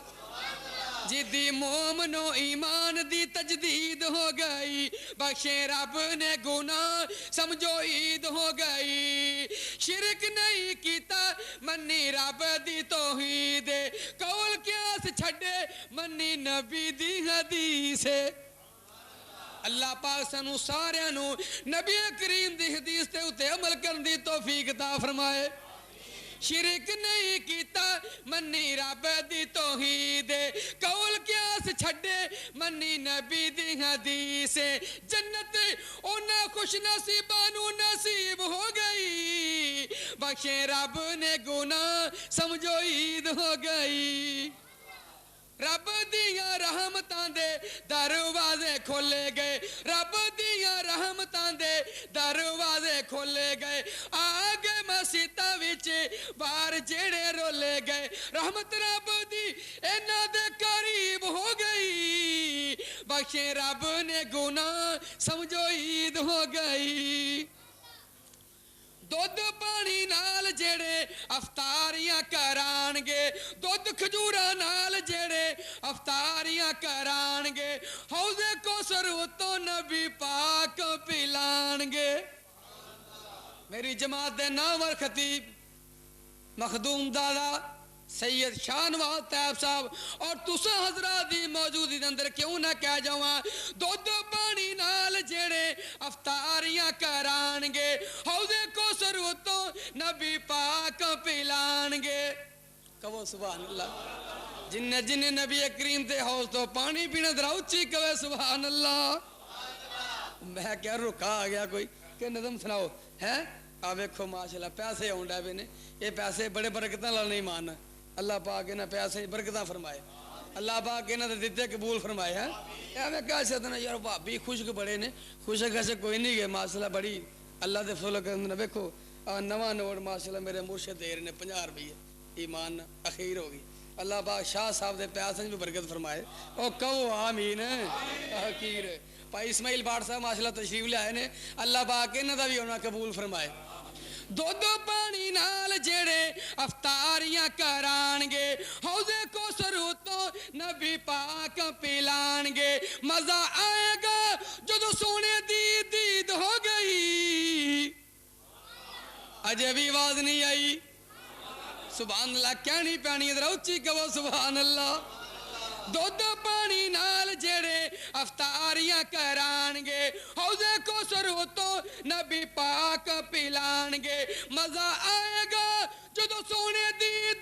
جدی مومنو ایمان دی تجدید ہو گئی بخشے رب نے گناہ سمجھو عید ہو گئی شرک نہیں کیتا منی رب دی توحید قول قیاس چھڑ چھڈے منی نبی دی حدیث اللہ پاک سانو ساریاں نو نبی کریم دی حدیث تے اتے عمل کرن دی توفیق عطا فرمائے شرک نہیں کیتا منی رب دی توحید قول قیاس چھڈے منی نبی دی حدیث جنت انہاں خوش نصیباں نو نصیب ہو گئی بخشے رب نے گناہ سمجھو عید ہو گئی رب دیاں رحمتاں دے دروازے کھولے گئے رب دیاں رحمتاں دے دروازے کھولے گئے آگے مسیتاں وچ بار جڑے رولے گئے رحمت رب دی انہاں دے قریب ہو گئی بخشے رب نے گناہ سمجھو عید ہو گئی دودھ پانی نال جڑے افطاریاں کران گے دودھ کھجوراں نال جڑے افطاریاں کران گے حوض کوثر تو نبی پاک پلان گے میری جماعت دے نامور خطیب مخدوم دادا سید شاہ نواز طیب صاحب اور تساں حضرات دی موجودی دے اندر کیوں نہ کہہ جاواں دودھ پانی نال جڑے افطاریاں کران گے حوض کوثر تو نبی پاک پلان گے کہو سبحان اللہ جن نبی کریم تے حوض تو پانی پینا ذرا اچھی کہو سبحان اللہ میں کیا رکا آ گیا کوئی کہ نظم سناؤ ہے آ ویکھو ماشاءاللہ پیسے آؤنڈا بھی نے یہ پیسے بڑے برکتاں لال نہیں ماننا اللہ پاک انہاں پیسے برکتاں فرمائے اللہ پاک انہاں دے دتے قبول فرمائے ہیں ایویں کہہ سکتے نا یار بھابی خشک بڑے نے خشک ایسے کوئی نہیں گئے ماشاءاللہ بڑی اللہ دے فضل و کرم نال ویکھو نواں نوٹ ماشاءاللہ میرے مرشد دے رہے نے 50 روپے ایمان اخیر ہو گئی اللہ پاک شاہ صاحب دے پیسے بھی برکت فرمائے او کہو آمین اخیر بھائی اسماعیل باٹ صاحب ماشاءاللہ تشریف لے آئے نے اللہ پاک انہاں دا بھی انہاں قبول فرمائے دودھ پانی نال جڑے افطاریاں کران گے حوض کوثر تو نبی پاک پلان گے مزہ آئے گا جدو سونے دی دید ہو گئی اجے بھی آواز نہیں آئی سبحان اللہ کہنی پینی ادھر اچھی کہو سبحان اللہ دودھ پانی نال جڑے افطاریاں کران گے حوض کوثر تو نبی پاک پلان گے مزہ آئے گا جدو سونے دی